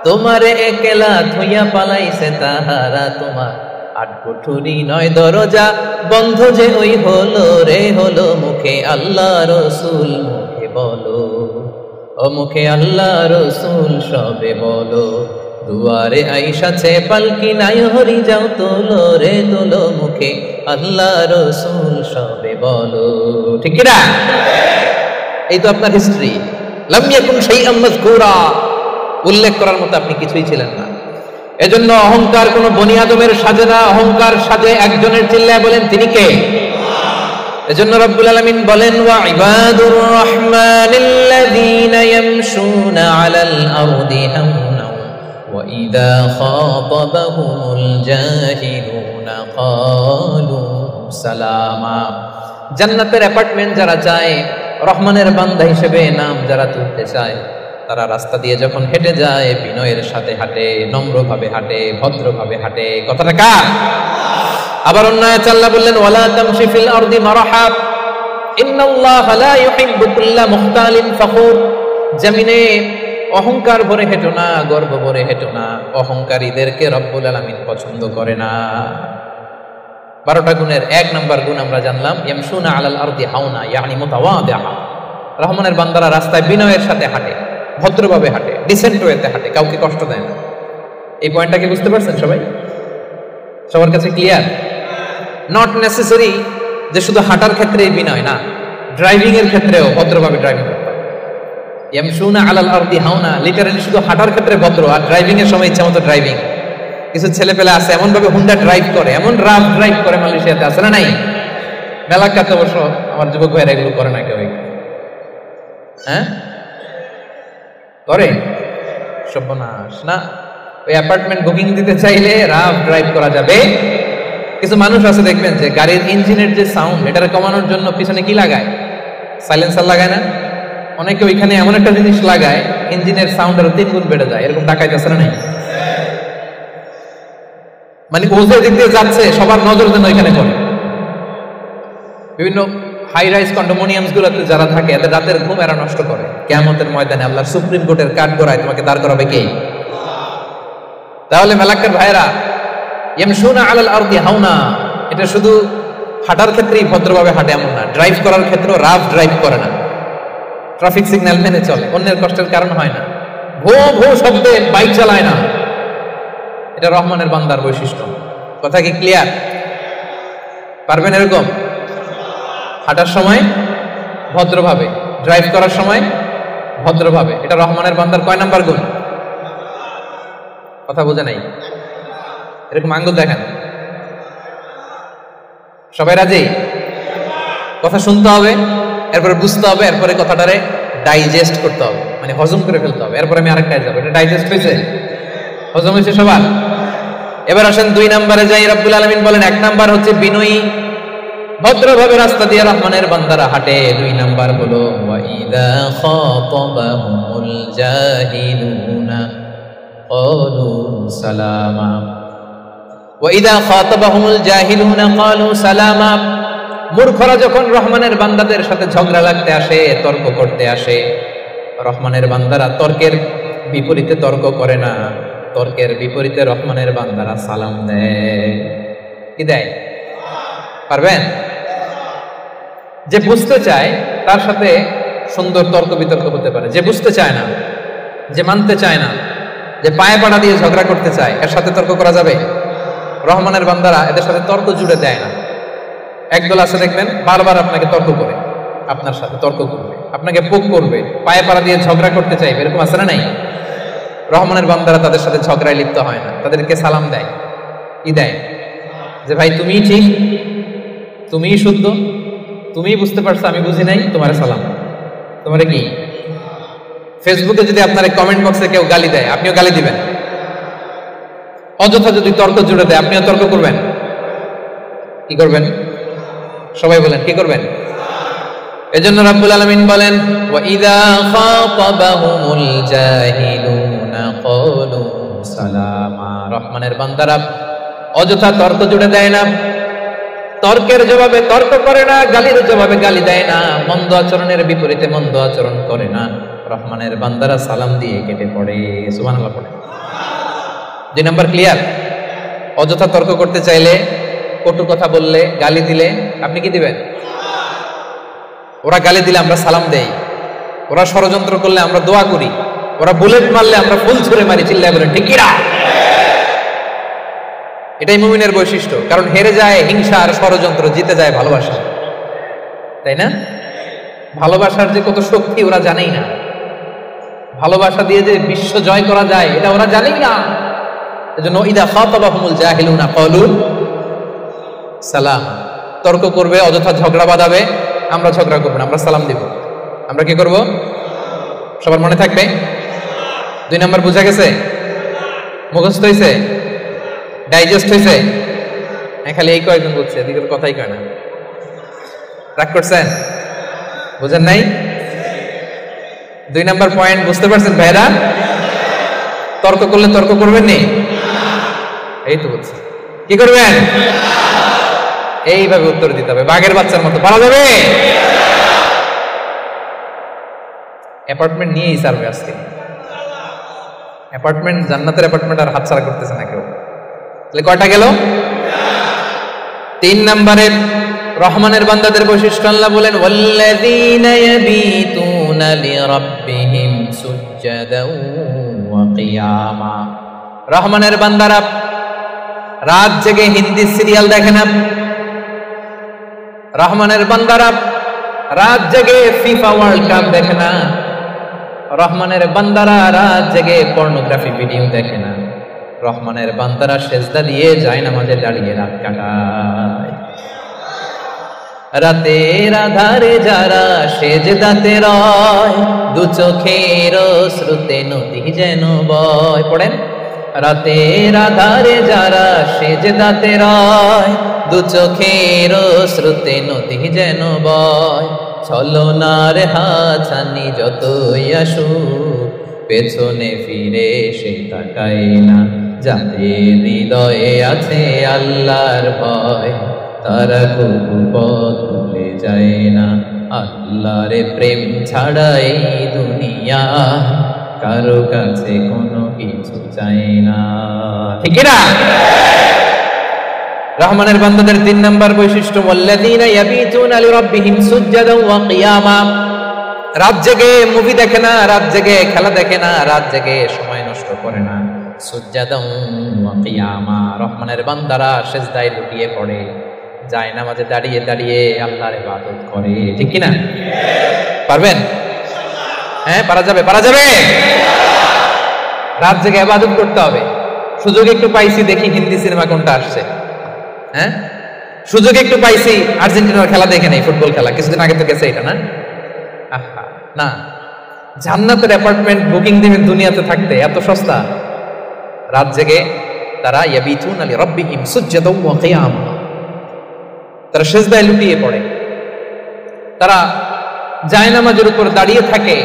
[SPEAKER 1] তোমারে একলা থইয়া পালাইছে তাহারা। তোমার 8 কুঠুরি 9 দরজা বন্ধ যে ওই হলো রে হলো, মুখে আল্লাহ রসুল মুখে বলো, ও মুখে আল্লাহ রসুল সবে বলো। দুয়ারে আইসাছে পালকি নাই হরি যাও তোলো রে তোলো, মুখে আল্লাহ রসুল সবে বলো, ঠিক কিনা? এই তো আপনার হিস্ট্রি। লাম ইয়াকুন শাইআম মাযকুরা, উল্লেখ করার মতো আপনি কিছুই ছিলেন না। এজন্য অহংকার কোন বনি আদমের সাজে না, অহংকার সাজে একজনের। চিল্লায় বলেন তিনি কে? এজন্য রব্বুল আলামিন বলেন, ওয়া ইবাদুর রাহমানিল্লাযীনা ইয়ামশুনা আলাল আরদি হাওনা ওয়া ইযা খাতাবাহুমুল জাহিলুনা ক্বালু সালামা। জান্নাতের অ্যাপার্টমেন্ট যারা চায়, রহমানের বান্দা হিসেবে নাম যারা তুলতে চায়, তারা রাস্তা দিয়ে যখন হেঁটে যায় বিনয়ের সাথে হাঁটে, নম্রভাবে হাঁটে, ভদ্রভাবে হাঁটে। কথাটা কার? আবার অন্য আয়াতে আল্লাহ বললেন, ওয়ালা তামশি ফিল আরদি মারহা ইন্নাল্লাহা লা ইউহিব্বু কুল্লা মুখতালিন ফখুর। জমিনে অহংকার ভরে হেঁটো না, গর্ব ভরে হেঁটো না, অহংকারীদেরকে রব্বুল আলামিন পছন্দ করে না। 12টা গুণের 1 নাম্বার গুণ আমরা জানলাম, ইয়ামশুনা আলাল আরদি হাওনা ইয়ানি মুতাওয়াদিআ। রহমানের বান্দারা রাস্তায় বিনয়ের সাথে হাঁটে, ভদ্রভাবে হাঁটে, ডিসেন্ট ওয়েতে হাঁটে, কাউকে কষ্ট দেয় না। এই পয়েন্টটাকে বুঝতে পারছেন সবাই? সবার কাছে ক্লিয়ার? নট নেসেসারি যে শুধু হাঁটার ক্ষেত্রেই বিনয়, না, ড্রাইভিং এর ক্ষেত্রেও ভদ্রভাবে ড্রাইভিং করতে হবে। ইয়ামশুনা আলাল আরদি হাওনা লিটারালি শুধু হাঁটার ক্ষেত্রে ভদ্র, আর ড্রাইভিং এর সময় ইচ্ছা মতো ড্রাইভিং। কিছু ছেলে পেলে আছে এমন ভাবে হুন্ডা ড্রাইভ করে, এমন রাফ ড্রাইভ করে, মালয়েশিয়াতে আছে না নাই? মেলাকাতে অবশ্য আমার যুবক ভাইয়েরা এগুলো করে না কেউ। হ্যাঁ করে? সর্বনাশ না। ওই অ্যাপার্টমেন্ট বুকিং দিতে চাইলে রাফ ড্রাইভ করা যাবে। কিছু মানুষ আছে দেখবেন যে গাড়ির ইঞ্জিনের যে সাউন্ড, এটারে কমানোর জন্য পিছনে কি লাগায়? সাইলেন্সার লাগায় না? অনেকে ওইখানে এমন একটা জিনিস লাগায়, ইঞ্জিনের সাউন্ড আরো 3 গুণ বেড়ে যায়। এরকম ডাকাইতে আছে না নাই? মানে ও যে দিক দিয়ে যাচ্ছে সবার নজর যেন ওইখানে পড়ে। বিভিন্ন হাই রাইজ কন্ডোমিনিয়ামস গুলোতে যারা থাকে এদের রাতের ঘুম এরা নষ্ট করে। কিয়ামতের ময়দানে আল্লাহর সুপ্রিম কোর্টের কাঠগড়ায় তোমাকে দাঁড় করাবে কে? তাহলে মেলাক্কার ভাইরা, ইয়ামশুনা আলাল আরদি হাওনা, এটা শুধু হাঁটার ক্ষেত্রেই ভদ্রভাবে হাঁটে এমন না, ড্রাইভ করার ক্ষেত্রেও রাফ ড্রাইভ করে না, ট্রাফিক সিগন্যাল মেনে চলে, অন্যের কষ্টের কারণ হয় না, ভো ভো শব্দে বাইক চালায় না। এটা রহমানের বান্দার বৈশিষ্ট্য। কথা কি ক্লিয়ার? পারবেন এরকম হাঁটার সময় ভদ্রভাবে, ড্রাইভ করার সময় ভদ্রভাবে? এটা রহমানের বান্দার কয় নাম্বার গুণ? কথা বোঝে নাই? এরকম আঙ্গুল দেখেন। সবাই রাজি? কথা শুনতে হবে, এরপরে বুঝতে হবে, এরপরে কথাটারে ডাইজেস্ট করতে হবে, মানে হজম করে ফেলতে হবে। এরপরে আমি আরেকটাই যাবো। এটা ডাইজেস্ট হয়েছে? হজম হয়েছে সবার? এবার আসেন 2 নম্বরে যাই। রব্বুল আলামিন বলেন 1 নাম্বার হচ্ছে বিনয়ী, ভদ্রভাবে রাস্তা দিয়ে রহমানের বান্দারা হাঁটে। 2 নাম্বার হলো ওয়া ইযা খাতাবাহুমুল জাহিলুনা ক্বালু সালামা। ওয়া ইযা খাতাবাহুমুল জাহিলুনা ক্বালু সালামা। মূর্খরা যখন রহমানের বান্দাদের সাথে ঝগড়া লাগতে আসে, তর্ক করতে আসে, রহমানের বান্দারা তর্কের বিপরীতে তর্ক করে না, তর্কের বিপরীতে রহমানের বান্দারা সালাম দেয়। কি দেয়? পারবেন? যে বুঝতে চায় তার সাথে সুন্দর তর্ক বিতর্ক হতে পারে, যে বুঝতে চায় না, যে মানতে চায় না, যে পায়ে পাড়া দিয়ে ঝগড়া করতে চায়, এর সাথে তর্ক করা যাবে? রহমানের বান্দারা এদের সাথে তর্ক জুড়ে দেয় না। একদল আছে দেখবেন বারবার আপনাকে তর্ক করে, আপনার সাথে তর্ক করবে, আপনাকে পোক করবে, পায়ে পাড়া দিয়ে ঝগড়া করতে চাইবে, এরকম আছে না নাই? রহমানের বান্দারা তাদের সাথে ঝগড়ায় লিপ্ত হয় না, তাদেরকে সালাম দেয়। কি দেয়? যে ভাই তুমিই ঠিক, তুমিই শুদ্ধ, তুমিই বুঝতে পারছো, আমি বুঝি নাই, তোমার সালাম। তোমারে কি ফেসবুকে যদি আপনার কমেন্ট বক্সে কেউ গালি দেয়, আপনিও গালি দিবেন? অযথা যদি তর্ক জুড়ে দেয়, আপনিও তর্ক করবেন? কি করবেন? সবাই বলেন কি করবেন? এজন্য রাব্বুল আলামিন বলেন, ওয়া ইযা খাতাবাহুমুল জাহিলুনা ক্বালু সালামা। রহমানের বান্দারা অযথা তর্ক জুড়ে দেয় না, তর্কের জবাবে তর্ক করে না, গালির জবাবে গালি দেয় না, মন্দ আচরণের বিপরীতে মন্দ আচরণ করে না। রহমানের বান্দারা সালাম দিয়ে কেটে পড়ে। সুবহানাল্লাহ পড়ে। 2 নাম্বার ক্লিয়ার? অযথা তর্ক করতে চাইলে, কটু কথা বললে, গালি দিলে আপনি কি দিবেন? ওরা গালি দিলে আমরা সালাম দেই, ওরা ষড়যন্ত্র করলে আমরা দোয়া করি, ওরা বুলেট মারলে আমরা ফুল ছুঁড়ে মারি, চিল্লায় বলেন ঠিক কি না? এটাই মুমিনের বৈশিষ্ট্য। কারণ হেরে যায় হিংসা আর ষড়যন্ত্র, জিতে যায় ভালোবাসা। তাই না? ভালোবাসার যে কত শক্তি ওরা জানেই না, ভালোবাসা দিয়ে যে বিশ্ব জয় করা যায় এটা ওরা জানেই না। এজন্য ইদা খাতাবাহুমুল জাহিলুনা ক্বালু সালাম। তর্ক করবে, অযথা ঝগড়া বাঁধাবে, আমরা ঝগড়া করব না, আমরা সালাম দিব। আমরা কি করব? সবার মনে থাকবে? 2 নাম্বার বুঝা গেছে? মুখস্থ হয়েছে? ডাইজেস্ট হয়েছে? খালি এই কয়েকজন বুঝছে, এদিকে কথাই কয় না। রাগ করছেন? বুঝেন নাই? 2 নাম্বার পয়েন্ট বুঝতে পারছেন ভাইরা? তর্ক করলে তর্ক করবেন নি? এই তো বলছি। কি করবেন? এইভাবে উত্তর দিতে হবে, বাঘের বাচ্চার মতো। পারা যাবে? অ্যাপার্টমেন্ট নিয়েই সার্ভে আজকে। অ্যাপার্টমেন্ট, জান্নাতের অ্যাপার্টমেন্ট আর হাতছাড়া করতেছে না কেউ। তাহলে কয়টা গেল? 3 নম্বরে রহমানের বান্দাদের বৈশিষ্ট্য আল্লাহ বলেন, ওয়াল্লাযীনা ইয়াবীতুনা লিরাব্বিহিম সুজদাও ওয়া কিয়ামা। রহমানের বান্দারা রাত জেগে হিন্দি সিরিয়াল দেখে না, রহমানের বান্দারা রাত জেগে ফিফা ওয়ার্ল্ড কাপ দেখে না, রহমানের বান্দারা রাত জেগে পর্নোগ্রাফি ভিডিও দেখে না, রহমানের বান্দারা সেজদা দিয়ে জায়নামাজে দাঁড়িয়ে রাত কাটায়। রাতের আধারে যারা সেজদাতে রয়, দু চোখের শ্রুতে নদী যেন বয়। পড়েন, রাতের আধারে যারা সেজদাতে রয়, দু চোখের শ্রুতে নদী যেন বয়। ছলনার হাছানি যতই আসুক, পেছনে ফিরে সে তাকায় না। যাদের হৃদয়ে আছে আল্লাহর ভয়, তারা কবু পথ ভুলে যায় না। আল্লাহর প্রেম ছাড়া এই দুনিয়া কারো কাছে কোনো কিছু চাই না। ঠিক না? রহমানের বান্দাদের 3 নাম্বার বৈশিষ্ট্য, ওয়াল্লাযীনা ইয়াবীতুনা লিরাব্বিহিম সুজদাও ওয়া কিয়ামা। রাত জেগে মুভি দেখে না, রাত জেগে খেলা দেখে না, রাত জেগে সময় নষ্ট করে না। সুজদাও ওয়া কিয়ামা। রহমানের বান্দারা সিজদায় লুটিয়ে পড়ে, জায়নামাজে দাঁড়িয়ে দাঁড়িয়ে আল্লাহর ইবাদত করে। ঠিক কি না? পারবেন? হ্যাঁ, পারা যাবে? পারা যাবে? রাত জেগে ইবাদত করতে হবে। সুযোগ একটু পাইছি, দেখি হিন্দি সিনেমা কোনটা আসছে। হ্যাঁ, সুযোগ একটু পাইছি, আর্জেন্টিনার খেলা দেখে নেই, ফুটবল খেলা কিছুদিন আগে তো গেছে এটা না? আহা না, জান্নাতের অ্যাপার্টমেন্ট বুকিং দিবেন দুনিয়াতে থাকতে, এত সস্তা। রাত জেগে তারা ইয়াবিতুনা লিরাব্বিহিম সুজদাও ওয়া কিয়ামা, তারা সিজদায় লুটিয়ে পড়ে, তারা জায়নামাজের উপর দাঁড়িয়ে থাকে।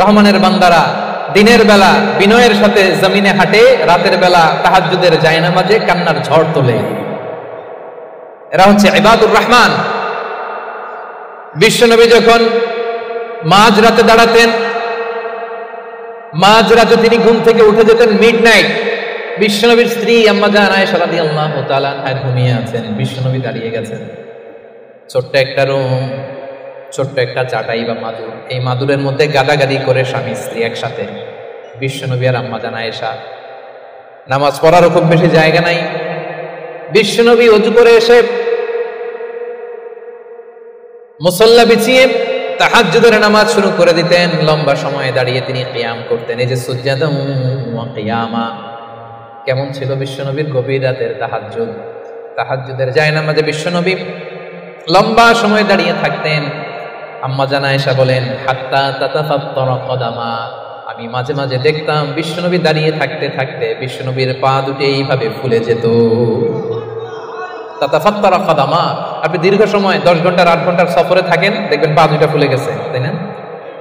[SPEAKER 1] রহমানের বান্দারা দিনের বেলা বিনয়ের সাথে জমিনে হাঁটে, রাতের বেলা তাহাজ্জুদের জায়নামাজে কান্নার ঝড় তোলে। এরা হচ্ছে ইবাদুর রহমান। বিশ্বনবী যখন মাঝ রাতে দাঁড়াতেন, মাঝ রাতে তিনি ঘুম থেকে উঠে যেতেন মিডনাইট। বিশ্বনবীর স্ত্রী আম্মা জান আয়েশা রাদিয়াল্লাহু তাআলা আনহা ঘুমিয়ে আছেন, বিশ্বনবী দাঁড়িয়ে গেছেন। ছোট্ট একটা রুম, ছোট্ট একটা চাটাই বা মাদুর, এই মাদুরের মধ্যে গাদাগাদি করে স্বামী স্ত্রী একসাথে। বিশ্বনবী আর আম্মা জান আয়েশা, নামাজ পড়ারও খুব বেশি জায়গা নাই। বিশ্বনবী ওযু করে এসে মুসল্লা বিছিয়ে তাহাজ্জুদের নামাজ শুরু করে দিতেন। লম্বা সময় দাঁড়িয়ে তিনি কিয়াম করতেন। এই যে সুজদাতুন ওয়া কিয়ামা, কেমন ছিল বিশ্বনবীর গভীর রাতের তাহাজ্জুদ। তাহাজ্জুদের জায়নামাজে বিশ্বনবী লম্বা সময় দাঁড়িয়ে থাকতেন। আম্মা জান আয়েশা বলেন, হাত্তা তাতাফাত্তারা কদামা, আমি মাঝে মাঝে দেখতাম বিশ্বনবী দাঁড়িয়ে থাকতে থাকতে বিশ্বনবীর পা দুটো এইভাবে ফুলে যেত। তাতাফাত্তারা কদামা, আপনি দীর্ঘ সময় 10 ঘন্টার 8 ঘন্টার সফরে থাকেন, দেখবেন পা দুটো ফুলে গেছে, তাই না?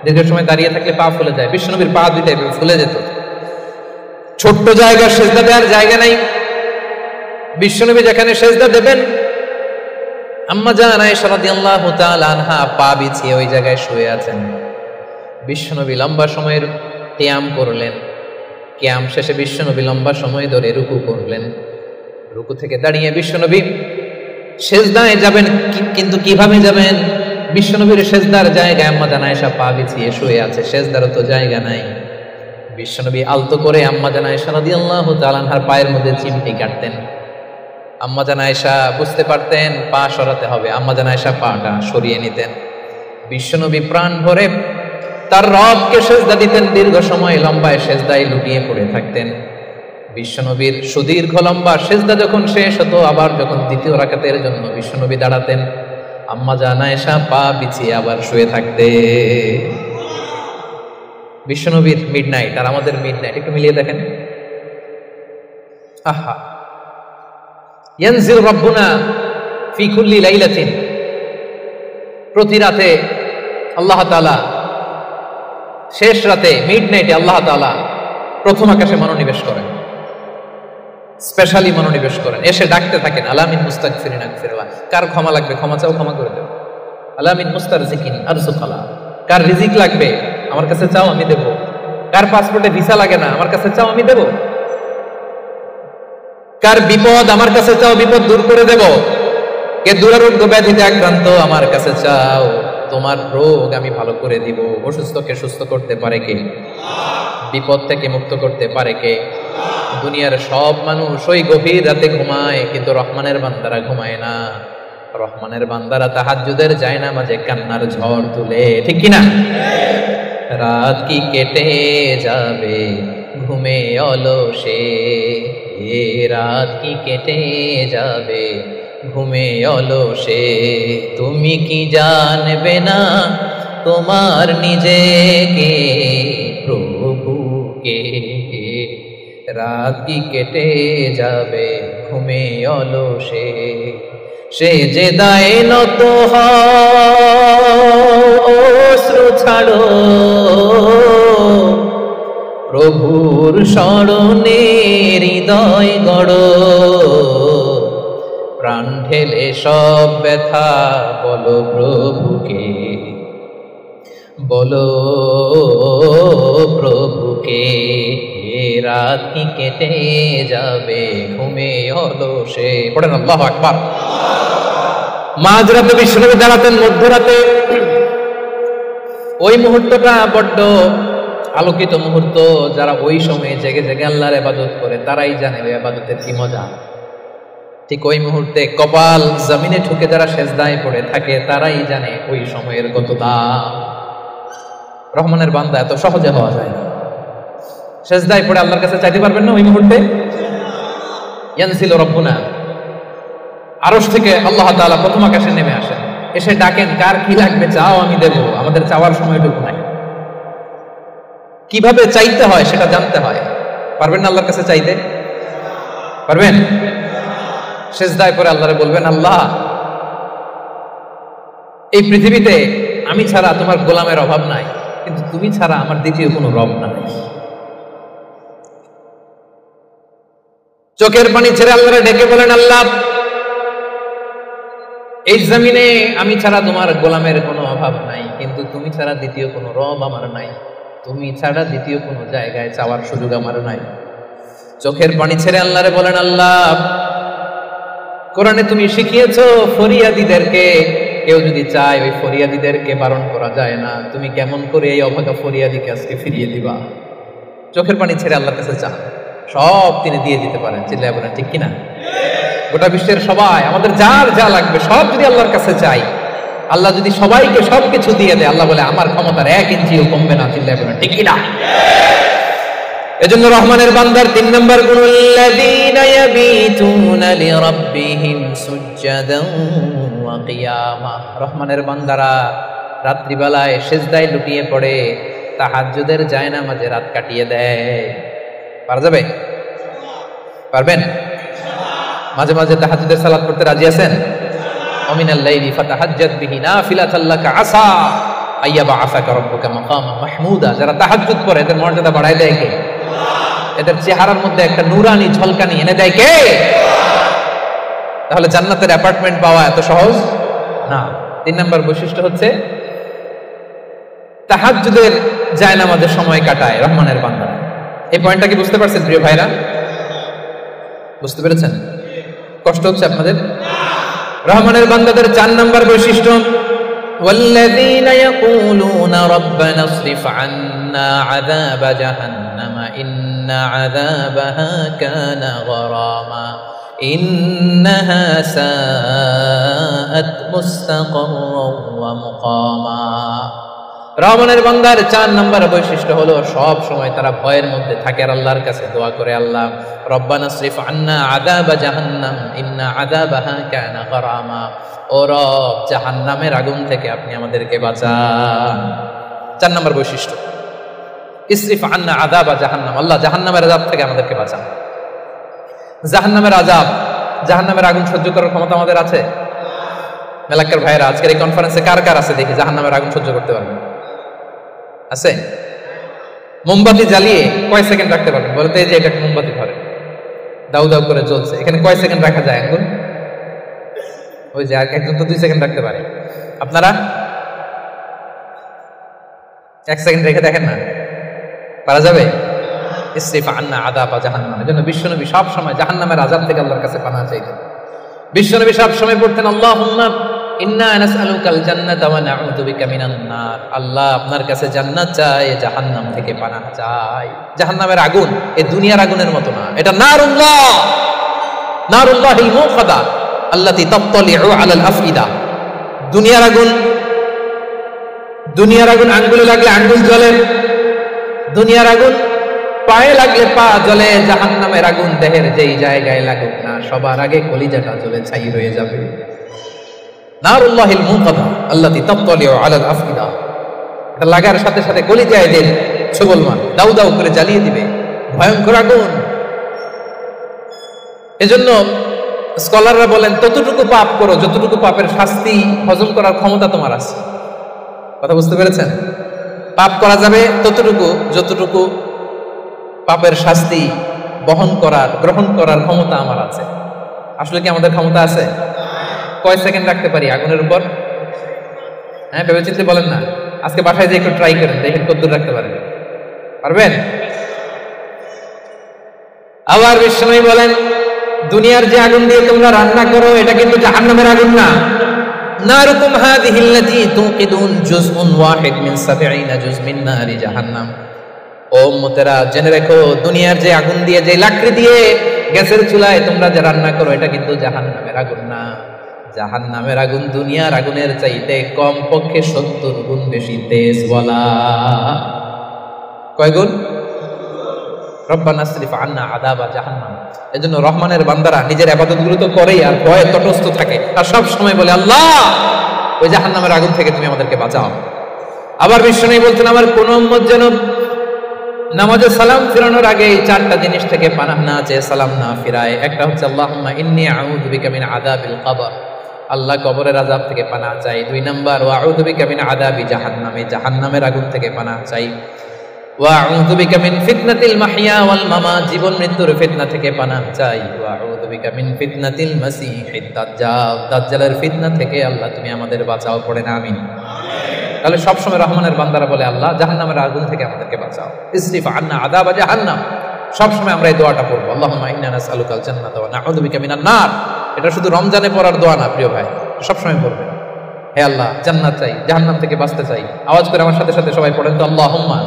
[SPEAKER 1] দীর্ঘ সময় দাঁড়িয়ে থাকলে পা ফুলে যায়। বিশ্বনবীর পা দুটো ফুলে যেত। ছোট্ট জায়গা, সেজদা দেওয়ার জায়গা নাই। বিশ্বনবী যেখানে সেজদা দেবেন, আম্মা জান আয়েশা রাদিয়াল্লাহু তাআলা আনহা পা বিছিয়ে ওই জায়গায় শুয়ে আছেন। বিশ্বনবী লম্বা সময়ের কিয়াম করলেন। কিয়াম শেষে বিশ্বনবী লম্বা সময় ধরে রুকু করলেন। রুকু থেকে দাঁড়িয়ে বিশ্বনবী সেজদায় যাবেন, কিন্তু কিভাবে যাবেন? বিশ্বনবীর সেজদার জায়গায় আম্মা জান আয়েশা পা বিছিয়ে শুয়ে আছে, সেজদারও তো জায়গা নাই। বিশ্বনবী আলতো করে আম্মা জান আয়েশা রাদিয়াল্লাহু তাআলা আনহার পায়ের মধ্যে চিমটি কাটতেন। আম্মা জান আয়েশা বুঝতে পারতেন পা সরাতে হবে, আম্মা জান আয়েশা পাটা সরিয়ে নিতেন। বিশ্বনবী প্রাণ ভরে তার রবকে সেজদা দিতেন। দীর্ঘ সময় লম্বায় সেজদায় লুটিয়ে পড়ে থাকতেন। বিশ্বনবীর সুদীর্ঘ লম্বা সেজদা যখন শেষ হতো, আবার যখন দ্বিতীয় রাকাতের জন্য বিশ্বনবী দাঁড়াতেন, আম্মা জান আয়েশা পা বিছিয়ে আবার শুয়ে থাকতে। বিশ্বনবীর মিডনাইট আর আমাদের মিডনাইট একটু মিলিয়ে দেখেন। আহা, ইয়ানজিল রাব্বুনা ফি কুল্লি লাইলাতিন, প্রতি রাতে আল্লাহ তাআলা, শেষ রাতে মিডনাইটে আল্লাহ তাআলা প্রথম আকাশে মনোনিবেশ করেন, স্পেশালি মনোনিবেশ করেন। এসে ডাকতে থাকেন, আলামিন মুস্তাগফিরিন আগফিরলা, কার ক্ষমা লাগবে ক্ষমা চাও, ক্ষমা করে দেব। আলামিন মুস্তারজিকিন আরজুকালা, কার রিজিক লাগবে আমার কাছে চাও, আমি দেব। কার পাসপোর্টে ভিসা লাগে না আমার কাছে চাও, আমি দেব। কার বিপদ আমার কাছে চাও, বিপদ দূর করে দেব। কে দুরারোগ্য ব্যাধিতে আক্রান্ত আমার কাছে চাও, তোমার রোগ আমি ভালো করে দিব। অসুস্থকে সুস্থ করতে পারে কে? বিপদ থেকে মুক্ত করতে পারে কে? দুনিয়ার সব মানুষ ওই গভীর রাতে ঘুমায়, কিন্তু রহমানের বান্দারা ঘুমায় না। রহমানের বান্দারা তাহাজ্জুদের জায়নামাজে কান্নার ঝড় তুলে, ঠিক কিনা? রাত কি কেটে যাবে ঘুমে অলসে, এ রাত কি কেটে যাবে ঘুমে অলসে, তুমি কি জানবে না তোমার নিজেকে প্রভুকে। রাত কি কেটে যাবে ঘুমে অলসে, সে যে দায়ে নত অশ্রু ছাড়ো, প্রভুর স্মরণে হৃদয় গড়ো, প্রাণ ঢেলে সব ব্যথা বলো প্রভুকে, বলো প্রভুকে। রাত কি কেটে যাবে ঘুমে অলসে। পড়েন আল্লাহু আকবার। মাঝরাতে বিশ্বনবী দাঁড়াতেন, মধ্যরাতে। ওই মুহূর্তটা বড্ড আলোকিত মুহূর্ত। যারা ওই সময়ে জেগে জেগে আল্লাহর ইবাদত করে তারাই জানে ওই ইবাদতের কি মজা। ঠিক ওই মুহূর্তে কপাল জমিনে ঠুকে যারা সেজদায় পড়ে থাকে তারাই জানে ওই সময়ের কত দাম। রহমানের বান্দা এত সহজে হওয়া যায় না। সেজদায় পড়ে আল্লাহর কাছে চাইতে পারবেন না ওই মুহূর্তে? ইয়ানজিলু রাব্বুনা, আরশ থেকে আল্লাহ তাআলা প্রথম আকাশে নেমে আসেন, এসে ডাকেন, কার কি লাগবে চাও আমি দেব। আমাদের চাওয়ার সময়টুকু নাই। কিভাবে চাইতে হয় সেটা জানতে হয়। পারবেন না আল্লাহর কাছে চাইতে? পারবেন? সেজদায় পড়ে আল্লাহরে বলবেন, আল্লাহ এই পৃথিবীতে আমি ছাড়া তোমার গোলামের অভাব নাই, কিন্তু তুমি ছাড়া আমার দ্বিতীয় কোনো রব নাই। চোখের পানি ছেড়ে আল্লাহরে ডেকে বলেন, আল্লাহ এই জমিনে আমি ছাড়া তোমার গোলামের কোনো অভাব নাই, কিন্তু তুমি ছাড়া দ্বিতীয় কোনো রব আমার নাই। তুমি ছাড়া দ্বিতীয় কোনো জায়গায় চাওয়ার সুযোগ আমার নাই। চোখের পানি ছেড়ে আল্লাহরে বলেন, আল্লাহ কোরআনে তুমি শিখিয়েছো ফরিয়াদীদেরকে কেউ যদি চায় ওই ফরিয়াদীদেরকে বারণ করা যায় না। তুমি কেমন করে এই অভাগা ফরিয়াদীকে আজকে ফিরিয়ে দিবা? চোখের পানি ছেড়ে আল্লাহর কাছে চান, সব তিনি দিয়ে দিতে পারেন। চিল্লায় বলেন ঠিক কিনা? গোটা বিশ্বের সবাই আমাদের যার যা লাগবে সব যদি আল্লাহর কাছে চাই, আল্লাহ যদি সবাইকে সবকিছু দিয়ে দেয়, আল্লাহ বলে আমার ক্ষমতার 1 ইঞ্চিও কমবে না। চিল্লায় বলেন ঠিক কি না? এজন্য রহমানের বান্দার 3 নম্বর গুণ, আল্লাযীনা ইয়াবিতুনা লিরাব্বিহিম সুজদান ওয়া কিয়ামা। রহমানের বান্দারা রাত্রিবেলায় সিজদায় লুটিয়ে পড়ে, তাহাজ্জুদের জায়নামাজে রাত কাটিয়ে দেয়। পারা যাবে? পারবেন? মাঝে মাঝে তাহাজ্জুদের সালাত পড়তে রাজি আছেন? ওমিনাল লাইলি ফাতাহাজ্জাদ বিহি নাফিলাতাল লাকা আসা আইয়াবআসাকা রাব্বুকা মাকামান মাহমুদা। যারা তাহাজ্জুদ পড়ে এদের মর্যাদা বাড়ায় দেয় কে? এদের চেহারার মধ্যে একটা নূরানি ঝলকানি এনে দেয় কে? তাহলে জান্নাতের অ্যাপার্টমেন্ট পাওয়া এত সহজ না। 3 নম্বর বৈশিষ্ট্য হচ্ছে তাহাজ্জুদের জায়নামাজে সময় কাটায় রহমানের বান্দা। এই পয়েন্টটা কি বুঝতে পারছেন প্রিয় ভাইরা? বুঝতে পেরেছেন? কষ্ট হচ্ছে আপনাদের? রহমানের বান্দাদের 4 নম্বর বৈশিষ্ট্য, ওয়াল্লাযীনা ইয়াকুলুনা রাব্বানা ইসরিফ আন্না আযাবা জাহান্নামা ইন্না আযাবাহা কানা গরামা ইন্নাহা সাআত মুস্তাকাররান ওয়া মুকামা। রহমানের বান্দার 4 নম্বর বৈশিষ্ট্য হলো সব সময় তারা ভয়ের মধ্যে থাকে আর আল্লাহর কাছে দোয়া করে, আল্লাহ রব্বানা ইসরিফ আন্না আযাবা জাহান্নাম ইন্না আযাবাহা কানা গরামা। ও রব, জাহান্নামের আগুন থেকে আপনি আমাদেরকে বাঁচান। 4 নম্বর বৈশিষ্ট্য, ইসরিফ আন্না আযাবা জাহান্নাম। আল্লাহ জাহান্নামের আযাব থেকে আমাদেরকে বাঁচান। জাহান্নামের আযাব, জাহান্নামের আগুন সহ্য করার ক্ষমতা আমাদের আছে? মেলাক্কার ভাইরা, আজকের এই কনফারেন্সে কার কার আছে দেখি জাহান্নামের আগুন সহ্য করতে পারবেন? আছে? মোমবাতি জ্বালিয়ে কয় সেকেন্ড রাখতে পারবেন? বলতে যে এটা মোমবাতি ধরে দাউ দাউ করে জ্বলছে, এখানে কয় সেকেন্ড রাখা যায় আগুন? ওই যে একজন তো 2 সেকেন্ড রাখতে পারে, আপনারা 1 সেকেন্ড রেখে দেখেন না, পারা যাবে? ইসরিফ আন্না আযাবা জাহান্নাম। এজন্য বিশ্বনবী সব সময় জাহান্নামের আযাব থেকে আল্লাহর কাছে পানাহ চাইতেন। বিশ্বনবী সব সময় পড়তেন আল্লাহুম্মা ইন্না নাসআলুকাল জান্নাতা ওয়া নাউযু বিকা মিনান নার। আল্লাহ আপনার কাছে জান্নাত চাই, জাহান্নাম থেকে পানাহ চাই। জাহান্নামের আগুন এই দুনিয়ার আগুনের মতো না, এটা নারুল্লাহ, নারুল্লাহিল মুকাদা আল্লাতী তাত্তালিউ আলাল আফইদা। দুনিয়ার আগুন, দুনিয়ার আগুন আঙ্গুলে লাগলে আঙ্গুল জ্বলে, দুনিয়ার আগুন পায়ে লাগলে পা জ্বলে। জাহান্নামের আগুন দেহের যেই জায়গায় লাগুক না, সবার আগে কলিজাটা জ্বলে ছাই হয়ে যাবে। নারুল্লাহিল মুকাদা আল্লাতী তাত্তালিউ আলাল আফইদা। এটা লাগার সাথে সাথে কলিজায় যে ছবলমান দাউ দাউ করে জ্বালিয়ে দিবে, ভয়ঙ্কর আগুন। এজন্য স্কলাররা বলেন ততটুকু পাপ করো যতটুকু পাপের শাস্তি হজম করার ক্ষমতা তোমার আছে। কথা বুঝতে পেরেছেন? পাপ করা যাবে ততটুকু যতটুকু পাপের শাস্তি বহন করার, গ্রহণ করার ক্ষমতা আমার আছে। আসলে কি আমাদের ক্ষমতা আছে? কয় সেকেন্ড রাখতে পারি আগুনের উপর? হ্যাঁ, ভেবে চিন্তে বলেন না। আজকে বাসায় যে একটু ট্রাই করেন, দেখেন কতদূর রাখতে পারেন। পারবেন? আবার বিশ্বনবী বলেন দুনিয়ার যে আগুন দিয়ে তোমরা রান্না করো এটা কিন্তু জাহান্নামের আগুন না। নারুকুম হাযিহিল্লাতী তুকিদুন জুজউন ওয়াহিদ মিন 70 জুজ মিন নারি জাহান্নাম। ও উম্মতেরা, জেনে রেখো দুনিয়ার যে আগুন দিয়ে, যে লাকড়ি দিয়ে গ্যাসের চুলায় তোমরা যে রান্না করো এটা কিন্তু জাহান্নামের আগুন না। জাহান্নামের আগুন দুনিয়ার আগুনের চাইতে কম পক্ষে 70 গুণ বেশি তেজ। বলা কয় গুণ? রব্বানা ইসরিফ আন্না আযাবা জাহান্নাম। এজন্য রহমানের বান্দারা নিজের ইবাদতগুলো তো করেই আর ভয়ে তটস্থ থাকে আর সব সময় বলে আল্লাহ ওই জাহান্নামের আগুন থেকে তুমি আমাদেরকে বাঁচাও। আবার বিশ্বনবী বলছেন আমার কোন উম্মত যেন নামাজে সালাম ফিরানোর আগে এই 4টা জিনিস থেকে পানাহ না চেয়ে সালাম না ফিরায়। একটা হচ্ছে আল্লাহুম্মা ইন্নী আউযু বিকা মিন আযাবিল কবর, আল্লাহ কবরের আযাব থেকে পানাহ চাই। 2 নাম্বার ওয়া আউযু বিকা মিন আযাবি জাহান্নাম, জাহান্নামের আগুন থেকে পানাহ চাই। ওয়া আউযু বিকা মিন ফিতনাতিল মাহইয়া ওয়াল মামাত, জীবন মৃত্যুর ফিতনা থেকে পানাহ চাই। ওয়া আউযু বিকা মিন ফিতনাতিল মাসীহিদ দাজ্জাল, দাজ্জালের ফিতনা থেকে আল্লাহ তুমি আমাদের বাঁচাও। পড়েন আমিন। তাহলে সবসময় রহমানের বান্দারা বলে আল্লাহ জাহান্নামের আগুন থেকে আমাদেরকে বাঁচাও, ইসরিফ আন্না আযাবা জাহান্নাম। সবসময় আমরা এই দোয়াটা পড়বো, আল্লাহুম্মা ইন্না নাসআলুকাল জান্নাতা ওয়া নাউযু বিকা মিনান নার। এটা শুধু রমজানে পড়ার দোয়া না প্রিয় ভাই, সবসময় পড়বেন। হে আল্লাহ জান্নাত চাই, জাহান্নাম থেকে বাঁচতে চাই। আওয়াজ করে আমার সাথে সাথে সবাই পড়েন তো, আল্লাহুম্মা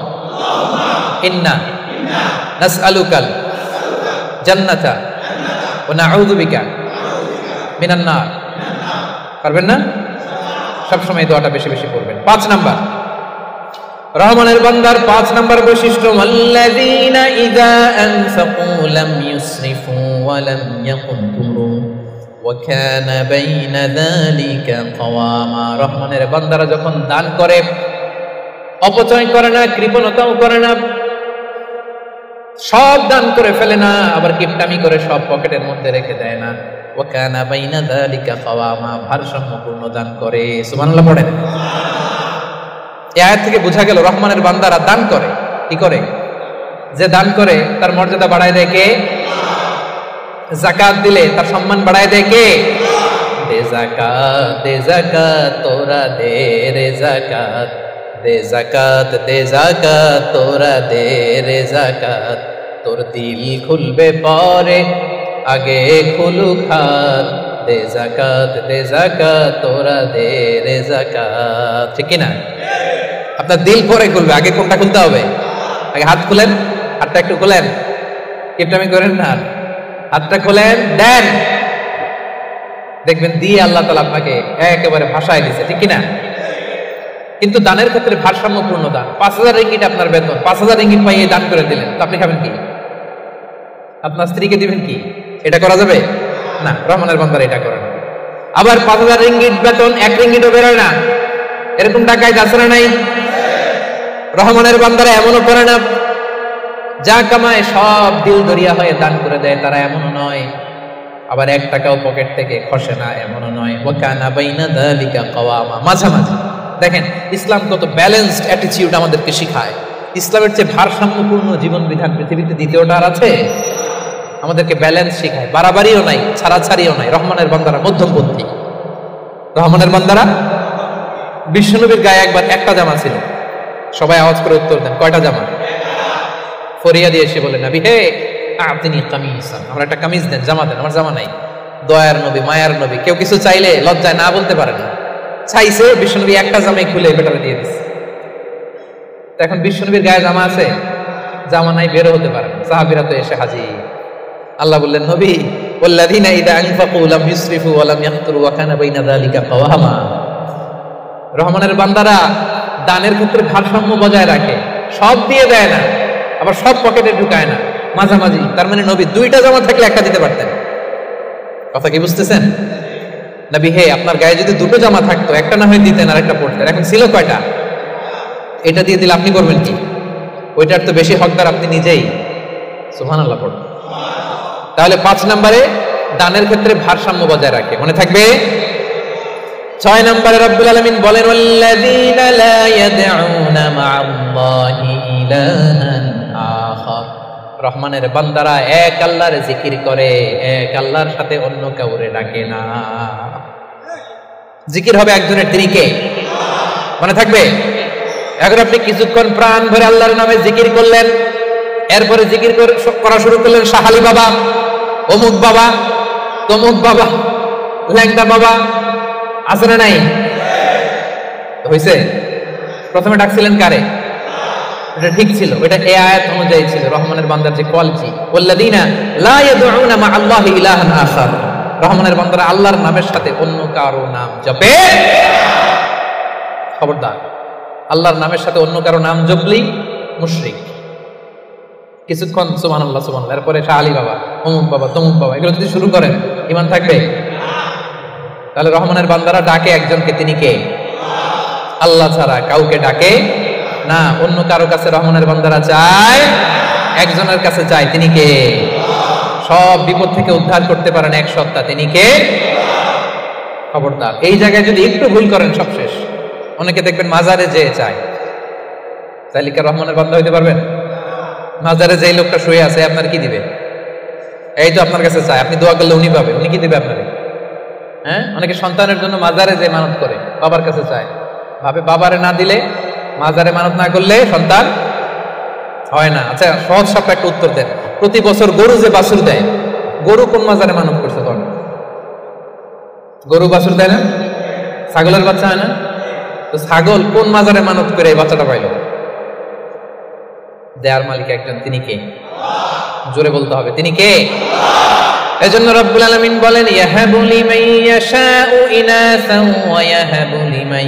[SPEAKER 1] ইন্না নাসআলুকাল জান্নাতা ওয়া নাউযু বিকা মিনান নার। পারবেন না? সবসময় দোয়াটা বেশি বেশি করবেন। 5 নাম্বার রহমানের বান্দার 5 নাম্বার বৈশিষ্ট্য, আল্লাযীনা ইযা আনফাকু লাম ইউসরিফু ওয়া লাম ইয়াকুতুরু ওয়া কানা বাইনা যালিকা কাওয়ামা। রহমানের বান্দারা যখন দান করে অপচয় করে না, কৃপণতাও করে না, সব দান করে ফেলে না, আবার কিপটামি করে সব পকেটের মধ্যে রেখে দেয় না। ওয়া কানা বাইনা যালিকা কাওয়ামা, ভারসাম্যপূর্ণ দান করে। সুবহানাল্লাহ পড়েন। এই আয়াত থেকে বোঝা গেল রহমানের বান্দারা দান করে। কি করে? যে দান করে তার মর্যাদা বাড়ায় দেয় কে? যাকাত দিলে তার সম্মান বাড়ায় দেয় কে? দে যাকাত তোরা দে রে যাকাত, দে যাকাত তোরা দে রে যাকাত, তোর দিল খুলবে পরে আগে খুলুক হাত, দে যাকাত তোরা দে রে যাকাত। ঠিক না? আপনার দিল পরে খুলবে, আগে কোনটা খুলতে হবে? আগে হাত খুলেন, হাতটা একটু খোলেন, কিপটামি করেন না, হাতটা খোলেন, দেন, দেখবেন দিয়ে আল্লাহ তাআলা আপনাকে একেবারে ভাষায় দিছে। ঠিক না? কিন্তু দানের ক্ষেত্রে ভারসাম্যপূর্ণ দান। 5000 রিঙ্গিট আপনার বেতন, 5000 রিঙ্গিট পাইয়ে দান করে দিলেন, তো আপনি খাবেন কি? আপনার স্ত্রীকে দিবেন কি? এটা করা যাবে না। রহমানের বান্দারা এটা করে না। আবার 5000 রিঙ্গিট বেতন 1 রিঙ্গিটও বেরোয় না, এরকম টাকায় যাচ্ছে না নাই? রহমানের বান্দারা এমনও করে না, যা কামায় সব দিল দরিয়া হয়ে দান করে দেয়, তারা এমনও নয়। আবার 1 টাকাও পকেট থেকে খসে না, এমনও নয়। ওয়া কানা বাইনা যালিকা কাওয়ামা, মাঝামাঝি। দেখেন ইসলাম কত ব্যালেন্সড অ্যাটিটিউড আমাদেরকে শেখায়। ইসলামের চেয়ে ভারসাম্যপূর্ণ জীবন বিধান পৃথিবীতে দ্বিতীয়টা আর আছে? আমাদেরকে ব্যালেন্স শেখায়, বাড়াবাড়িও নাই, ছাড়াছাড়িও নাই। রহমানের বান্দারা মধ্যমপন্থী। রহমানের বান্দারা, বিশ্বনবীর গায়ে একবার একটা জামা ছিল। সবাই আওয়াজ করে উত্তর দেন, কয়টা জামা? ফরিয়া দিয়ে এসে বলে, নবী হে আতিনি কামিসান, আমার একটা কামিজ দেন, জামা দেন, আমার জামা নাই। দয়ার নবী, মায়ার নবী, কেউ কিছু চাইলে লজ্জায় না বলতে পারে না। চাইছে, বিশ্বনবী একটা জামাই খুলে বেটারে দিয়ে দিচ্ছে। এখন বিশ্বনবীর গায়ে জামা আছে, জামা নাই, বেরো হতে পারে না। সাহাবীরা তো এসে হাজির। আল্লাহ বললেন, নবী ওয়াল্লাযীনা ইযা আনফাকু লাম ইউসরিফু ওয়া লাম ইয়াকতুরু ওয়া কানা বাইনা যালিকা কাওয়ামা। রহমানের বান্দারা দানের ক্ষেত্রে ভারসাম্য বজায় রাখে, সব দিয়ে দেয় না, আবার সব পকেটে ঢুকায় না, মাঝামাঝি। তার মানে নবী 2টা জামা থাকলে একটা দিতে পারতেন। কথা কি বুঝতেছেন? নবী হে আপনার গায়ে যদি 2টো জামা থাকতো, একটা না হয় দিতেন আর একটা পড়তেন। এখন ছিল কয়টা? এটা দিয়ে দিলে আপনি করবেন কি? ওইটার তো বেশি হকদার আপনি নিজেই। সুবহানাল্লাহ পড়ুন। তাহলে 5 নম্বরে দানের ক্ষেত্রে ভারসাম্য বজায় রাখে, মনে থাকবে। 6 নম্বরে রব্বুল আলামিন বলেন, ওয়াল্লাযীনা লা ইয়াদউনা মা'আল্লাহি ইলাহান আখার। রহমানের বান্দারা এক আল্লাহর জিকির করে, এক আল্লাহর সাথে অন্য কাউরে ডাকে না। জিকির হবে একজনের, তিনি কে? মনে থাকবে। এখন আপনি কিছুক্ষণ প্রাণ ভরে আল্লাহর নামে জিকির করলেন, এরপরে জিকির করা শুরু করলেন শাহালি বাবা, অমুক বাবা, তমুক বাবা, ল্যাংদা বাবা, আছে না নাই? হইছে? প্রথমে ডাকছিলেন কারে? এটা ঠিক ছিল, এটা এই আয়াত অনুযায়ী ছিল। রহমানের বান্দার যে কোয়ালিটি, ওয়াল্লাযীনা লা ইয়াদউনা মা'আল্লাহি ইলাহান আখার। রহমানের বান্দারা আল্লাহর নামের সাথে অন্য কারো নাম জপে। খবরদার, আল্লাহর নামের সাথে অন্য কারো নাম জপলেই মুশরিক। কিছুক্ষণ সুবহানাল্লাহ সুবহানাল্লাহ, এরপরে শাহালি বাবা, অমুক বাবা, তমুক বাবা, এগুলো যদি শুরু করেন ঈমান থাকবে? তাহলে রহমানের বান্দারা ডাকে একজনকে, তিনি কে? আল্লাহ ছাড়া কাউকে ডাকে না। অন্য কারো কাছে রহমানের বান্দারা চায়, একজনের কাছে চায়, তিনি কে? সব বিপদ থেকে উদ্ধার করতে পারেন এক সত্তা, তিনি কে? খবরদার, এই জায়গায় যদি একটু ভুল করেন সব শেষ। অনেকে দেখবেন মাজারে যেয়ে চায়, তাহলে কি রহমানের বান্দা হইতে পারবেন? মাজারে যেই লোকটা শুয়ে আছে, আপনার কি দিবে? এই তো আপনার কাছে চায়, আপনি দোয়া করলে উনি পাবে, উনি কি দিবে আপনাকে? হ্যাঁ, অনেকে সন্তানের জন্য মাজারে যে মানত করে, বাবার কাছে চায়, ভাবে বাবারে না দিলে, মাজারে মানত না করলে সন্তান হয় না। আচ্ছা, সহজ সব একটা উত্তর দেন। প্রতি বছর গরু যে বাছুর দেয়, গরু কোন মাজারে মানত করছে? গরু বাছুর দেয় না? ছাগলের বাচ্চা হয় না? তো ছাগল কোন মাজারে মানত করে এই বাচ্চাটা পাইল? দেয়ার মালিক একজন, তিনি কে? জোরে বলতে হবে, তিনি কে? এজন্য রব্বুল আলামিন বলেন ইয়াহাবু লিমান ইয়াশাউ ইনাসান ওয়া ইয়াহাবু লিমান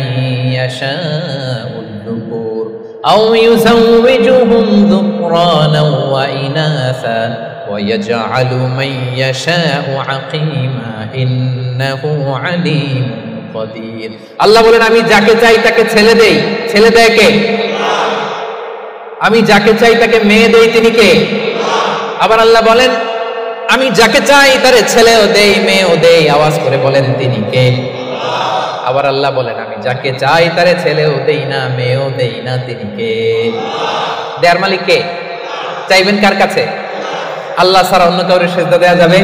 [SPEAKER 1] ইয়াশাউ যুকুর আও ইউযাওবিজুহুম যুকরানাও ওয়া ইনাসা ওয়া ইয়াজআলু মান ইয়াশাউ আকীমা ইন্নাহু আলীম কদির। আল্লাহ বলেন আমি যাকে চাই তাকে ছেলে দেই, ছেলে দেয় কে? আমি যাকে চাই তাকে মেয়ে দেই, তিনি কে? আবার আল্লাহ বলেন আমি যাকে চাই তারে ছেলেও দেই মেয়েও দেই, আওয়াজ করে বলেন তিনি কে? আবার আল্লাহ বলেন আমি যাকে চাই তারে ছেলেও দেই না মেয়েও দেই না, তিনি কে? দেয়ার মালিক কে? চাইবেন কার কাছে? আল্লাহ ছাড়া অন্য কাউরে সেজদা দেয়া যাবে?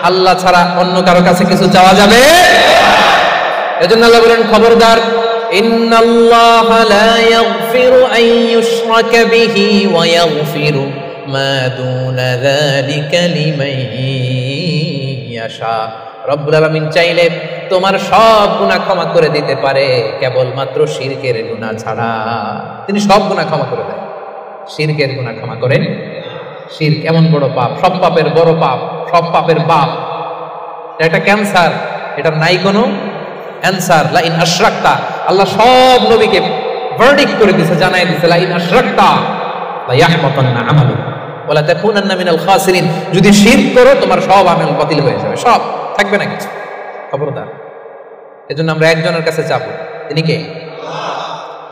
[SPEAKER 1] আল্লাহ ছাড়া অন্য কারো কাছে কিছু চাওয়া যাবে? এজন্য আল্লাহ বলেন খবরদার, ইন্নাল্লাহা লা ইয়াগফিরু আন ইউশরাকা বিহি ওয়া ইয়াগফিরু মা দুনা যালিকা লিমান ইয়াশা। রব্বুল আলামিন চাইলে তোমার সব গুনাহ ক্ষমা করে দিতে পারে, কেবলমাত্র শিরকের গুনাহ ছাড়া। তিনি সব গুনাহ ক্ষমা করে দেন, শিরকের গুনাহ ক্ষমা করেন। শিরক এমন বড় পাপ, সব পাপের বড় পাপ, সব পাপের বাপ। এটা ক্যান্সার, এটা নাই কোনো অ্যানসার। লা ইন আশরাকতা, আল্লাহ সব নবীকে ভার্ডিক্ট করে দিয়েছে, জানাই দিয়েছে লা ইন আশরাকতা লা ইয়াহবাতান্না আমালুক ওয়া লা তাকুনান্না মিনাল খাসিরিন। যদি শিরক করো তোমার সব আমল বাতিল হয়ে যাবে, সব থাকবে না কিছু। খবরদার। এজন্য আমরা একজনের কাছে চাবো, তিনি কে?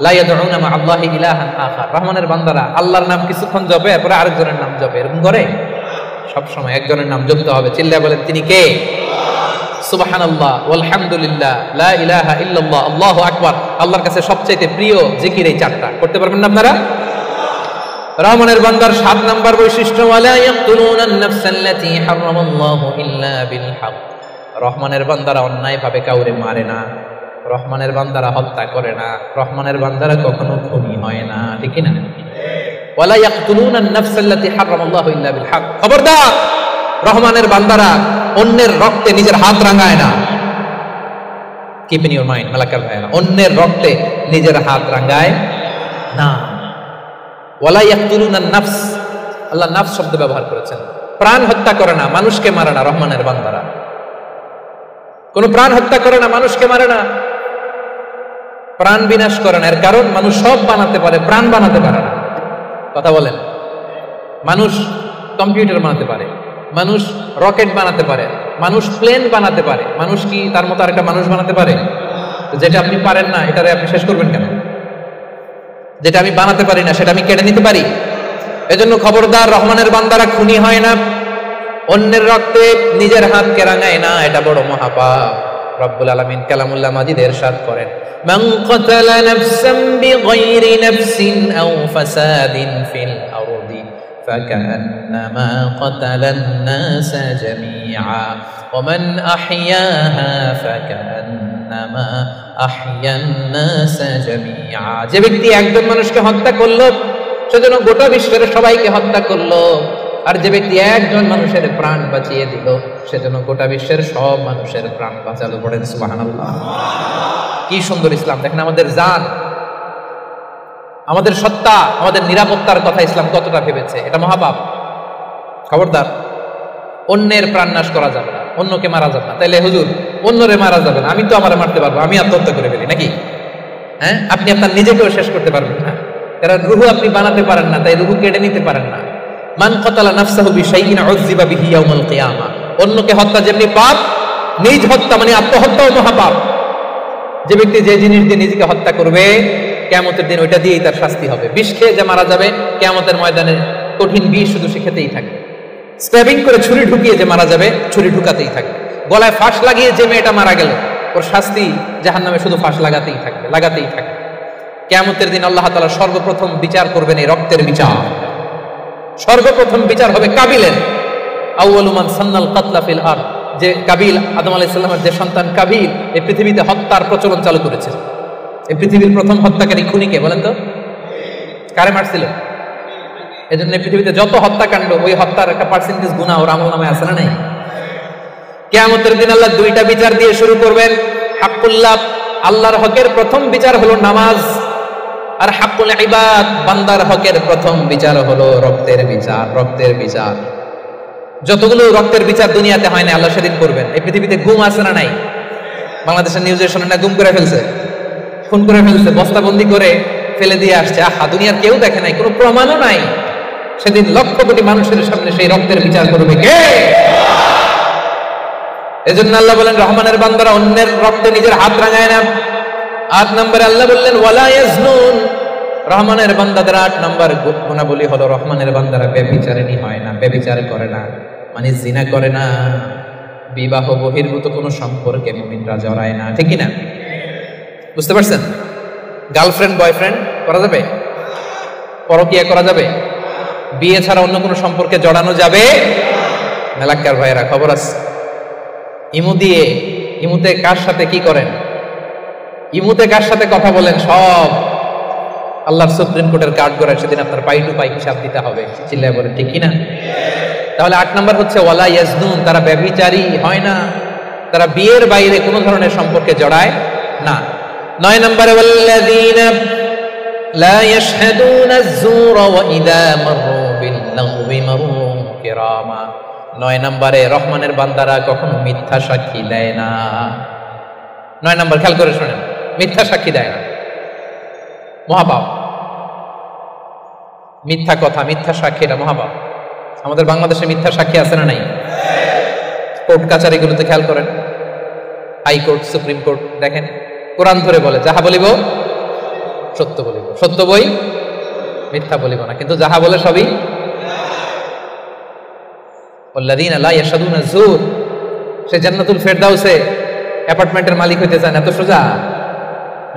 [SPEAKER 1] লা ইয়াদউনা মা আল্লাহি ইলাহান আখার। রহমানের বান্দারা আল্লাহর নাম কিছুক্ষণ জপে, এরপরে আরেকজনের নাম জপে, এরকম করে? সব সময় একজনের নাম জপতে হবে। চিল্লায় বলেন তিনি কে? সুবহানাল্লাহ ওয়ালহামদুলিল্লাহ লা ইলাহা ইল্লাল্লাহ আল্লাহু আকবার। আল্লাহর কাছে সবচেয়ে প্রিয় জিকির এই চারটা। করতে পারবেন না আপনারা? রহমানের বান্দার 7 নাম্বার বৈশিষ্ট্য ওয়ালা ইয়াকতুলুনান নাফসাল্লাতী হারামাল্লাহু ইল্লা বিল হক। রহমানের বান্দারা অন্যায়ভাবে কাউরে মারে না, রহমানের বান্দারা হত্যা করে না, রহমানের বান্দারা কখনো খুনি হয় না, ঠিক না? ওয়ালা ইয়াকতুলুনান নাফসাল্লাতী হারামাল্লাহু ইল্লা বিল হক। খবরদার, রহমানের বান্দারা অন্যের রক্তে নিজের হাত রাঙায় না। Keep in your mind Malakar ভাইরা, অন্যের রক্তে নিজের হাত রাঙায় না। ওয়ালা ইয়াকতুলুনান নাফস, আল্লাহ নাফস শব্দ ব্যবহার করেছেন। প্রাণ হত্যা করে না, মানুষকে মারে না। রহমানের বান্দারা কোন প্রাণ হত্যা করে না, মানুষকে মারে না, প্রাণ বিনাশ করে না। এর কারণ মানুষ সব বানাতে পারে, প্রাণ বানাতে পারে না। কথা বলেন। মানুষ কম্পিউটার বানাতে পারে, মানুষ রকেট বানাতে পারে, মানুষ প্লেন বানাতে পারে। মানুষ কি তার মতো আরেকটা মানুষ বানাতে পারে? যেটা আপনি পারেন না এটারে আপনি শেষ করবেন কেন? যেটা আমি বানাতে পারি না সেটা আমি কেড়ে নিতে পারি? এজন্য খবরদার, রহমানের বান্দারা খুনি হয় না, অন্যের রক্তে নিজের হাত কেরাঙায় না, এটা বড় মহাপাপ। রব্বুল আলামিন কালামুল্লাহ মাজিদে ইরশাদ করেন, মান কাতালা নাফসান বিগাইরি নাফসিন আও ফাসাদিন ফিল আরদি ফাকান্নামা কাতালান নাসা জামিআ ওয়া মান আহইয়াহা ফাকান্নামা আহইয়ান নাসা জামিআ। যে ব্যক্তি একজন মানুষকে হত্যা করলো সেজন্য গোটা বিশ্বের সবাইকে হত্যা করলো, আর যে ব্যক্তি একজন মানুষের প্রাণ বাঁচিয়ে দিল সেজন্য গোটা বিশ্বের সব মানুষের প্রাণ বাঁচালো। পড়েন সুবহানাল্লাহ। কি সুন্দর ইসলাম! দেখেন আমাদের জান, আমাদের সত্তা, আমাদের নিরাপত্তার কথা ইসলাম কতটা ভেবেছে। এটা মহাপাপ। খবরদার, অন্যের প্রাণ নাশ করা যাবে না, অন্যকে মারা যাবে না। তাইলে হুজুর অন্যরে মারা যাবে না, আমি তো আমারে মারতে পারবো, আমি আত্মহত্যা করে ফেলি নাকি? হ্যাঁ, আপনি আপনার নিজেকেও শেষ করতে পারবেন না, কারণ রুহু আপনি বানাতে পারেন না, তাই রুহু কেড়ে নিতে পারেন না। মান কাতালা নাফসাহু বিশাইইন উযযিবা বিহি ইয়াউমাল কিয়ামা। অন্যকে হত্যা যেমনি পাপ, নিজ হত্যা মানে আত্মহত্যাও মহাপাপ। যে ব্যক্তি যে জিনিস দিয়ে নিজেকে হত্যা করবে কিয়ামতের দিন ওইটা দিয়েই তার শাস্তি হবে। বিষ খেয়ে যে মারা যাবে কিয়ামতের ময়দানে কঠিন বিষ শুধু সে খেতেই থাকবে। স্ট্যাবিং করে ছুরি ঢুকিয়ে যে মারা যাবে, ছুরি ঢুকাতেই থাকবে। গলায় ফাঁস লাগিয়ে যে মেয়েটা মারা গেল, ওর শাস্তি জাহান্নামে শুধু ফাঁস লাগাতেই থাকবে, লাগাতেই থাকবে। কিয়ামতের দিন আল্লাহ তাআলা সর্বপ্রথম বিচার করবেন এই রক্তের বিচার। সর্বপ্রথম বিচার হবে কাবিলের। আউয়ালু মান সান্নাল কাতলা ফিল আরদ, যে কাবিল আদম আলাইহিস সালামের যে সন্তান কাবিল এই পৃথিবীতে হত্যার প্রচলন চালু করেছে। এই পৃথিবীর প্রথম হত্যাকারী খুনি কে বলেন তো? কারে মারছিল? এজন্য পৃথিবীতে যত হত্যাকাণ্ড, ওই হত্যার একটা পার্সেন্টেজ গুনাহ ওর আমলনামায় আছে না নাই? কিয়ামতের দিন আল্লাহ দুইটা বিচার দিয়ে শুরু করবেন। হাক্কুল্লাহ, আল্লাহর হকের প্রথম বিচার হলো নামাজ, আর হাক্কুল ইবাদ, বান্দার হকের প্রথম বিচার হলো রক্তের বিচার। রক্তের বিচার যতগুলো রক্তের বিচার দুনিয়াতে হয় না, আল্লাহ সেদিন করবেন। এই পৃথিবীতে গুম আছে না নাই? বাংলাদেশের নিউজে শোনেন না, গুম করে ফেলছে, খুন করে ফেলছে, বস্তাবন্দি করে ফেলে দিয়ে আসছে। আহা, দুনিয়ার কেউ দেখে নাই, কোনো প্রমাণও নাই। সেদিন লক্ষ কোটি মানুষের সামনে সেই রক্তের বিচার করবে কে? এজন্য আল্লাহ বলেন, রহমানের বান্দারা অন্যের রক্তে নিজের হাত রাঙায় না। ৮ নম্বরে আল্লাহ বললেন ওয়ালা ইয়াজনুন, রহমানের বান্দাদের ৮ নম্বর গুণাবলী হলো রহমানের বান্দারা ব্যভিচারিণী হয় না, ব্যভিচার করে না, মানে জিনা করে না, বিবাহ বহির্ভূত কোনো সম্পর্কে মুমিনরা জড়ায় না। ঠিক কি না? বুঝতে পারছেন? গার্লফ্রেন্ড বয়ফ্রেন্ড করা যাবে? পরকীয়া করা যাবে? বিয়ে ছাড়া অন্য কোনো সম্পর্কে জড়ানো যাবে? মেলাক্কার ভাইয়েরা খবর আছে, ইমুতে কার সাথে কি করেন, ইমুতে কার সাথে কথা বলেন, সব আল্লাহর সুপ্রিম কোর্টের কার্ড করে সেদিন আপনার পাই টু পাই হিসাব দিতে হবে। চিল্লায় বলেন ঠিক কিনা? তাহলে ৮ নম্বর হচ্ছে ওয়ালা ইয়াজনুন, তারা ব্যভিচারী হয় না, তারা বিয়ের বাইরে কোনো ধরনের সম্পর্কে জড়ায় না। ৯ নম্বরে ওয়াল্লাযীনা লা ইয়াশহাদুনা আয-যুরা ওয়া ইযা মাররু বিল-লাগবি মাররু কিরামা। ৯ নম্বরে রহমানের বান্দারা কখনো মিথ্যা সাক্ষী দেয় না। ৯ নম্বর খেয়াল করে শুনেন, মিথ্যা সাক্ষী দেয় না, মহাপাপ। মিথ্যা কথা, মিথ্যা সাক্ষী, এটা মহাপাপ। আমাদের বাংলাদেশে মিথ্যা সাক্ষী আছে না নাই? কোর্ট কাচারিগুলোতে খেয়াল করেন, হাইকোর্ট, সুপ্রিম কোর্ট, দেখেন কোরআন ধরে বলে যাহা বলিব সত্য বলিব, সত্য বই মিথ্যা বলিব না, কিন্তু যাহা বলে সবই ওয়াল্লাযীনা লা ইয়াশহাদুনা আয-যুর। সে জান্নাতুল ফেরদাউসে অ্যাপার্টমেন্টের মালিক হইতে চায় না, এত সোজা?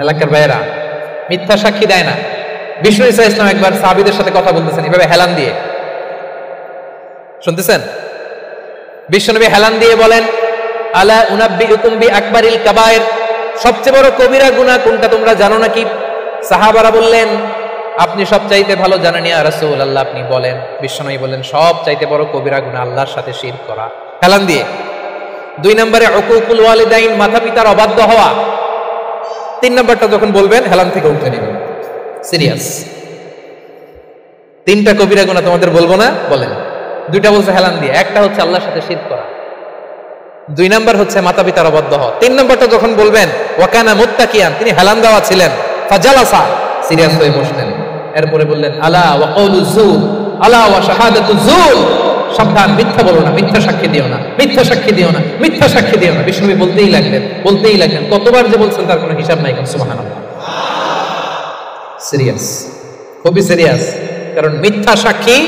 [SPEAKER 1] এলাকার ভাইয়েরা মিথ্যা সাক্ষী দেয় না। বিষ্ণু ঈসা ইসলাম একবার সাহাবীদের সাথে কথা বলতেছেন এভাবে হেলান দিয়ে, শুনতেছেন? বিশ্বনবী হেলান দিয়ে বলেন, আলা উনাব্বিউকুম বিআকবারিল কাবায়ের, সবচেয়ে বড় কবিরা গুনাহ কোনটা তোমরা জানো নাকি? সাহাবারা বললেন, আপনি সবচাইতে ভালো জানেন ইয়া রাসূলুল্লাহ, আপনি বলেন। বিশ্বনবী বললেন, সবচাইতে বড় কবিরা গুনাহ আল্লাহর সাথে শিরক করা, হেলান দিয়ে। ২ নম্বরে উকুকুল ওয়ালিদাইন, মাতা পিতার অবাধ্য হওয়া। ৩ নম্বরটা যখন বলবেন হেলান থেকে উঠে নেবেন, সিরিয়াস। ৩টা কবিরা গুনাহ তোমাদের বলবো না, বলেন। 2টা বলছে হেলান দিয়ে, একটা হচ্ছে আল্লাহর সাথে শিরক করা, 2 নম্বর হচ্ছে মাতা পিতার অবাধ্য হওয়া। 3 নম্বরটা যখন বলবেন ওয়াকানা মুত্তাকিয়ান, তিনি হেলান দেওয়া ছিলেন, ফাজালাসা, সিরিয়াস হয়ে বসলেন। এরপরে বললেন আলা ওয়া কাউলু যুর, আলা ওয়া শাহাদাতু যুর, সাবধান, মিথ্যা বলো না, মিথ্যা সাক্ষী দিও না, মিথ্যা সাক্ষী দিও না, মিথ্যা সাক্ষী দিও না। বিষ্ণু বলতেই লাগলেন, বলতেই লাগলেন, কতবার যে বলছেন তার কোনো হিসাব নাই। সুবহানাল্লাহ। সিরিয়াস, খুবই সিরিয়াস। কারণ মিথ্যা সাক্ষী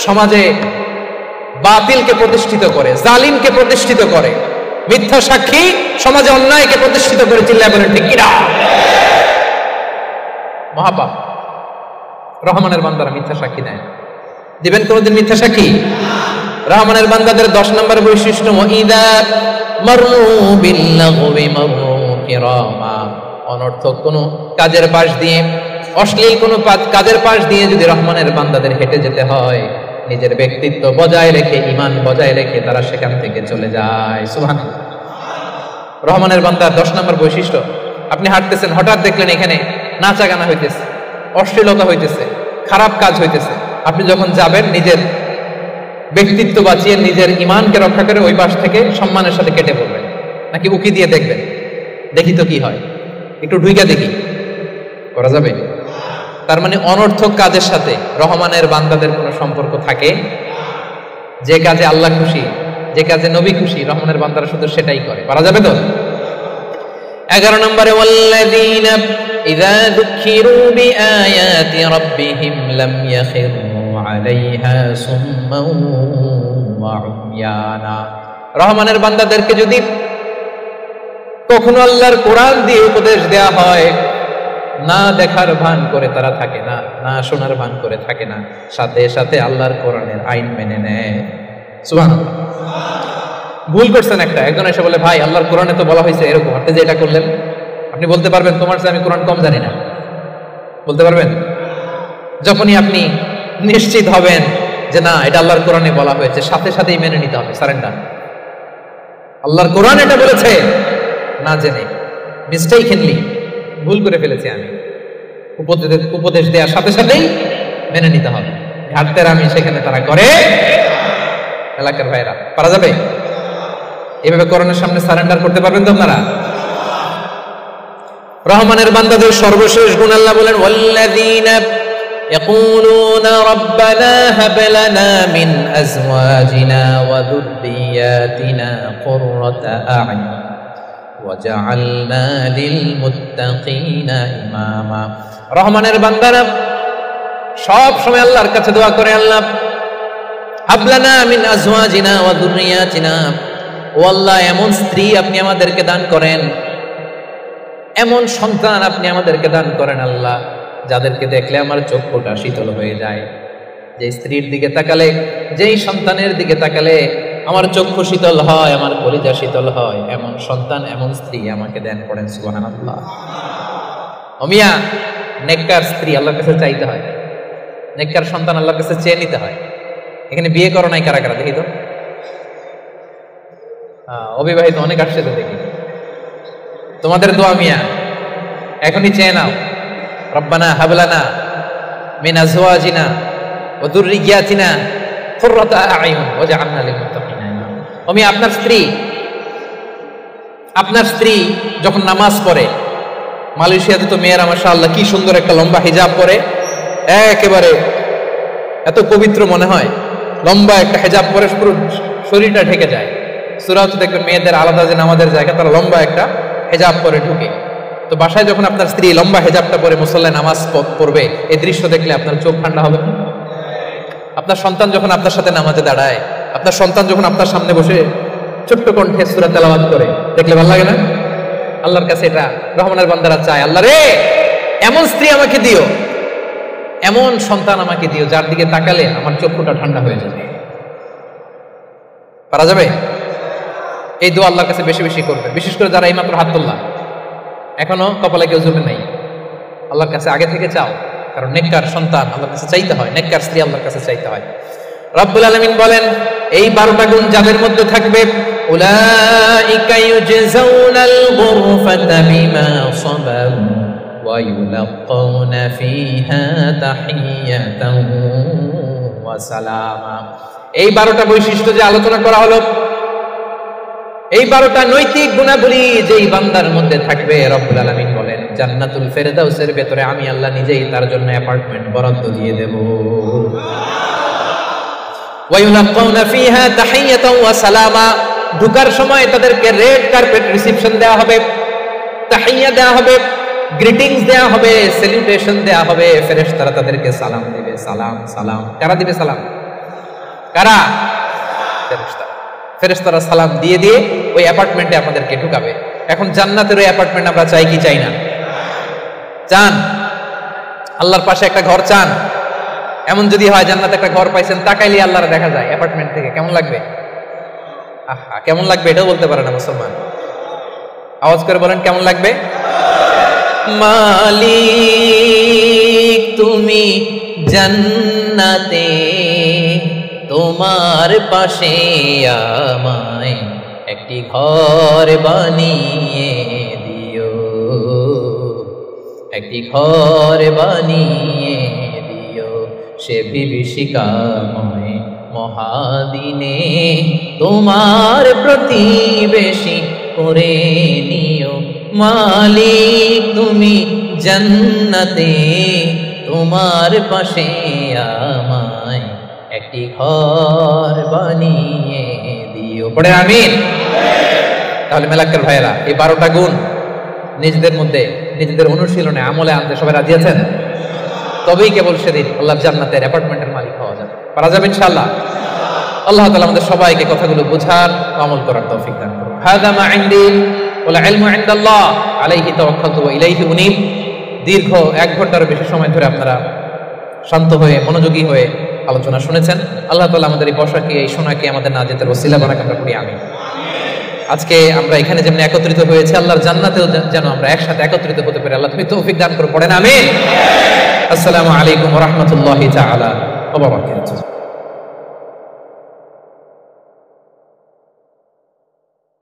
[SPEAKER 1] সমাজে বাতিলকে প্রতিষ্ঠিত করে, জালিমকে প্রতিষ্ঠিত করে। মিথ্যা সাক্ষী সমাজে অন্যায়কে প্রতিষ্ঠিত করে। চিল্লায় বলেন ঠিক কিনা? মহাপাপ। রহমানের বান্দারা মিথ্যা সাক্ষী দেয়। দিবেন কোনদিন মিথ্যা সাক্ষী? রহমানের বান্দাদের 10 নম্বর বৈশিষ্ট্য, ওয়াইদা মাররু বিল-লাগবি মাররু কিরামা, অনর্থক কোনো কাজের পাশ দিয়ে, অশ্লীল কোনো কাজের পাশ দিয়ে যদি রহমানের বান্দাদের হেঁটে যেতে হয়, নিজের ব্যক্তিত্ব বজায় রেখে, ঈমান বজায় রেখে তারা সেখান থেকে চলে যায়। সুবহানাল্লাহ। রহমানের বান্দার 10 নম্বর বৈশিষ্ট্য, আপনি হাঁটতেছেন, হঠাৎ দেখলেন এখানে নাচা গানা হইতেছে, অশ্লীলতা হইতেছে, খারাপ কাজ হইতেছে। আপনি যখন যাবেন, নিজের ব্যক্তিত্ব বাঁচিয়ে, নিজের ঈমানকে রক্ষা করে ওই পাশ থেকে সম্মানের সাথে কেটে পড়বেন, নাকি উকি দিয়ে দেখবেন, দেখি তো কি হয়, একটু ঢুইকা দেখি, করা যাবে? তার মানে অনর্থক কাজের সাথে রহমানের বান্দাদের কোনো সম্পর্ক থাকে? যে কাজে আল্লাহ খুশি, যে কাজে নবী খুশি, রহমানের বান্দারা শুধু সেটাই করে। করা যাবে তো? 11 নম্বরে ওয়াল্লাযীনা ইযা যুকিরু বিআয়াতি রাব্বিহিম লাম ইয়াখিরু আলাইহা সুম্মান ওয়া উময়ানা। রহমানের বান্দাদেরকে যদি কখনো আল্লাহর কোরআন দিয়ে উপদেশ দেয়া হয়, না দেখার ভান করে তারা থাকে না, না শোনার ভান করে থাকে না, সাথে সাথে আল্লাহর কোরআনের আইন মেনে নেয়। সুবহানাল্লাহ। ভুল করছেন একটা, একজন এসে বলে, ভাই আল্লাহর কোরআনে তো বলা হয়েছে এরকম, আপনি যে এটা করলেন। আপনি বলতে পারবেন তোমার চেয়ে আমি কোরআন কম জানি না? বলতে পারবেন? যখনই আপনি নিশ্চিত হবেন যে না, এটা আল্লাহর কোরআনে বলা হয়েছে, সাথে সাথেই মেনে নিতে হবে, সারেন্ডার। আল্লাহর কোরআন এটা বলেছে, না জেনে মিস্টেকলি ভুল করে ফেলেছি আমি, উপদেশ দেওয়ার সাথে সাথেই মেনে নিতে হবে। ঘাটতের আমি সেখানে তারা করে এলাকার ভাইরা পারা যাবে? এভাবে কোরআনের সামনে সারেন্ডার করতে পারবেন তো আপনারা? রহমানের বান্দাদের সর্বশেষ গুণ আল্লাহ বলেন, ওয়াল্লাযীনা ইয়াকুলুনা রাব্বানা হাব লানা মিন আজওয়াজিনা ওয়া যুররিয়াতিনা কুররাতা আ'ইন ওয়াজআলনা লিল মুত্তাকিনা ইমামা। রহমানের বান্দারা সব সময় আল্লাহর কাছে দোয়া করে, আল্লাহ হাব লানা মিন আজওয়াজিনা ওয়া যুররিয়াতিনা, ও আল্লাহ এমন স্ত্রী আপনি আমাদেরকে দান করেন, এমন সন্তান আপনি আমাদেরকে দান করেন আল্লাহ, যাদেরকে দেখলে আমার চক্ষুটা শীতল হয়ে যায়। যে স্ত্রীর দিকে তাকালে, যেই সন্তানের দিকে তাকালে আমার চক্ষু শীতল হয়, আমার কলিজা শীতল হয়, এমন সন্তান এমন স্ত্রী আমাকে দেন করেন। সুবহানাল্লাহ। ওমিয়া নেককার স্ত্রী আল্লাহর কাছে চাইতে হয়, নেককার সন্তান আল্লাহর কাছে চেয়ে নিতে হয়। এখানে বিয়ে করো নাই কারা কারা দেখি তো? অবিবাহিত অনেক আসছে তো দেখি। তোমাদের দোয়া মিয়া এখনই চেয়ে নাও, রব্বানা হাব লানা মিন আজওয়াজিনা ওয়া যুররিয়াতিনা কুররাতা আ'ইউন ওয়াজআলনা লিল মুত্তাকিনা ইমামা। আমি আপনার স্ত্রী যখন নামাজ পড়ে, মালয়েশিয়াতে তো মেয়েরা মাশাআল্লাহ কি সুন্দর একটা লম্বা হিজাব পরে, একেবারে এত পবিত্র মনে হয়, লম্বা একটা হিজাব পরে পুরো শরীরটা ঢেকে যায়। সূরাতে দেখবেন মেয়েদের আলাদা যে নামাজের জায়গা, তারা লম্বা একটা হেজাব পরে ঢুকে। তো বাসায় যখন আপনার স্ত্রী লম্বা হেজাবটা পরে মুসল্লায় নামাজ পড়বে, এই দৃশ্য দেখলে আপনার চোখ ঠান্ডা হবে। আপনার সন্তান যখন আপনার সাথে নামাজে দাঁড়ায়, আপনার সন্তান যখন আপনার সামনে বসে ছোট্ট কণ্ঠে সূরা তেলাওয়াত করে, দেখলে ভালো লাগে না? আল্লাহর কাছে এটা রহমানের বান্দারা চায়, আল্লাহ রে এমন স্ত্রী আমাকে দিও, এমন সন্তান আমাকে দিও, যার দিকে তাকালে আমার চক্ষুটা ঠান্ডা হয়ে যাবে। পারা যাবে? এই দোয়া আল্লাহর কাছে বেশি বেশি করবে, বিশেষ করে যারা এইমাত্র হাত তুললা, এখনো কপালে কেউ জমে নাই, আল্লাহর কাছে আগে থেকে চাও, কারণ নেককার সন্তান আল্লাহর কাছে চাইতে হয়, নেককার স্ত্রী আল্লাহর কাছে চাইতে হয়। রব্বুল আলামিন বলেন, এই 12টা গুণ যাদের মধ্যে থাকবে, উলাইকা ইউজজাউনাল গুরফাতা বিমা সাবারু ওয়া ইউলাক্কাউনা ফিহা তাহিয়াতান ওয়া সালামা। এই 12টা বৈশিষ্ট্য যে আলোচনা করা হলো, এই 12টা নৈতিক গুণাবলী যেই বান্দার মধ্যে থাকবে, রব্বুল আলামিন বলেন জান্নাতুল ফেরদাউসের ভেতরে আমি আল্লাহ নিজেই তার জন্য অ্যাপার্টমেন্ট বরাদ্দ দিয়ে দেব। ওয়া ইউলাক্কাউনা ফিহা তাহিয়াতান ওয়া সালামা, ঢোকার সময় তাদেরকে রেড কার্পেট রিসেপশন দেওয়া হবে, তাহিয়া দেওয়া হবে, গ্রিটিংস দেওয়া হবে, স্যালুটেশন দেওয়া হবে, ফেরেশতারা তাদেরকে সালাম দিবে। সালাম সালাম কারা দিবে? সালাম কারা? ফেরেশতারা। ফেরেশতারা সালাম দিয়ে দিয়ে ওই অ্যাপার্টমেন্টে আপনাদেরকে ঢুকাবে। এখন জান্নাতের ওই অ্যাপার্টমেন্ট আমরা চাই কি চাই না? চান? আল্লাহর পাশে একটা ঘর চান? এমন যদি হয় জান্নাতে একটা ঘর পাইছেন, তাকাইলে আল্লাহর দেখা যায় অ্যাপার্টমেন্ট থেকে, কেমন লাগবে? আহা, কেমন লাগবে এটাও বলতে পারে না মুসলমান। আওয়াজ করে বলেন কেমন লাগবে? মালিক তুমি জান্নাতে, তোমার পাশে আমায় একটি ঘর বানিয়ে দিও, একটি ঘর বানিয়ে দিও, সে বিভীষিকাময় মহাদিনে তোমার প্রতিবেশী করে নিও। মালিক তুমি জান্নাতে, তোমার পাশে আমায় একটি ঘর বানিয়ে দিও। পড়ে আমিন। তাহলে মেলাক্কার ভাইয়েরা, এই 12টা গুণ নিজেদের মধ্যে, নিজেদের অনুশীলনে আমলে আনতে সবাই রাজি আছেন? তবেই কেবল সেদিন আল্লাহর জান্নাতের অ্যাপার্টমেন্টের মালিক হওয়া যাবে। পারা যাবে ইনশাআল্লাহ। আল্লাহ তাআলা আমাদের সবাইকে কথাগুলো বোঝার, আমল করার তৌফিক দান করুন। হাযা মা ইনদি ওয়াল ইলমু ইনদাল্লাহ আলাইহি তাওয়াক্কালতু ওয়া ইলাইহি উনীব। দীর্ঘ 1 ঘন্টার বেশি সময় ধরে আপনারা শান্ত হয়ে, মনোযোগী হয়ে আলোচনা শুনেছেন। আল্লাহ তাআলা আমাদের এই বসাকে, এই শোনাকে আমাদের নাজাতের ওসিলা বানাক আমরা করি, আমিন। আজকে আমরা এখানে যেমন একত্রিত হয়েছে, আল্লাহর জান্নাতেও যেন আমরা একসাথে একত্রিত হতে পারি। আল্লাহ তুমি তৌফিক দান করো, পড়েন আমিন। আসসালামু আলাইকুম ওয়া রাহমাতুল্লাহি তাআলা ওয়া বারাকাতুহু।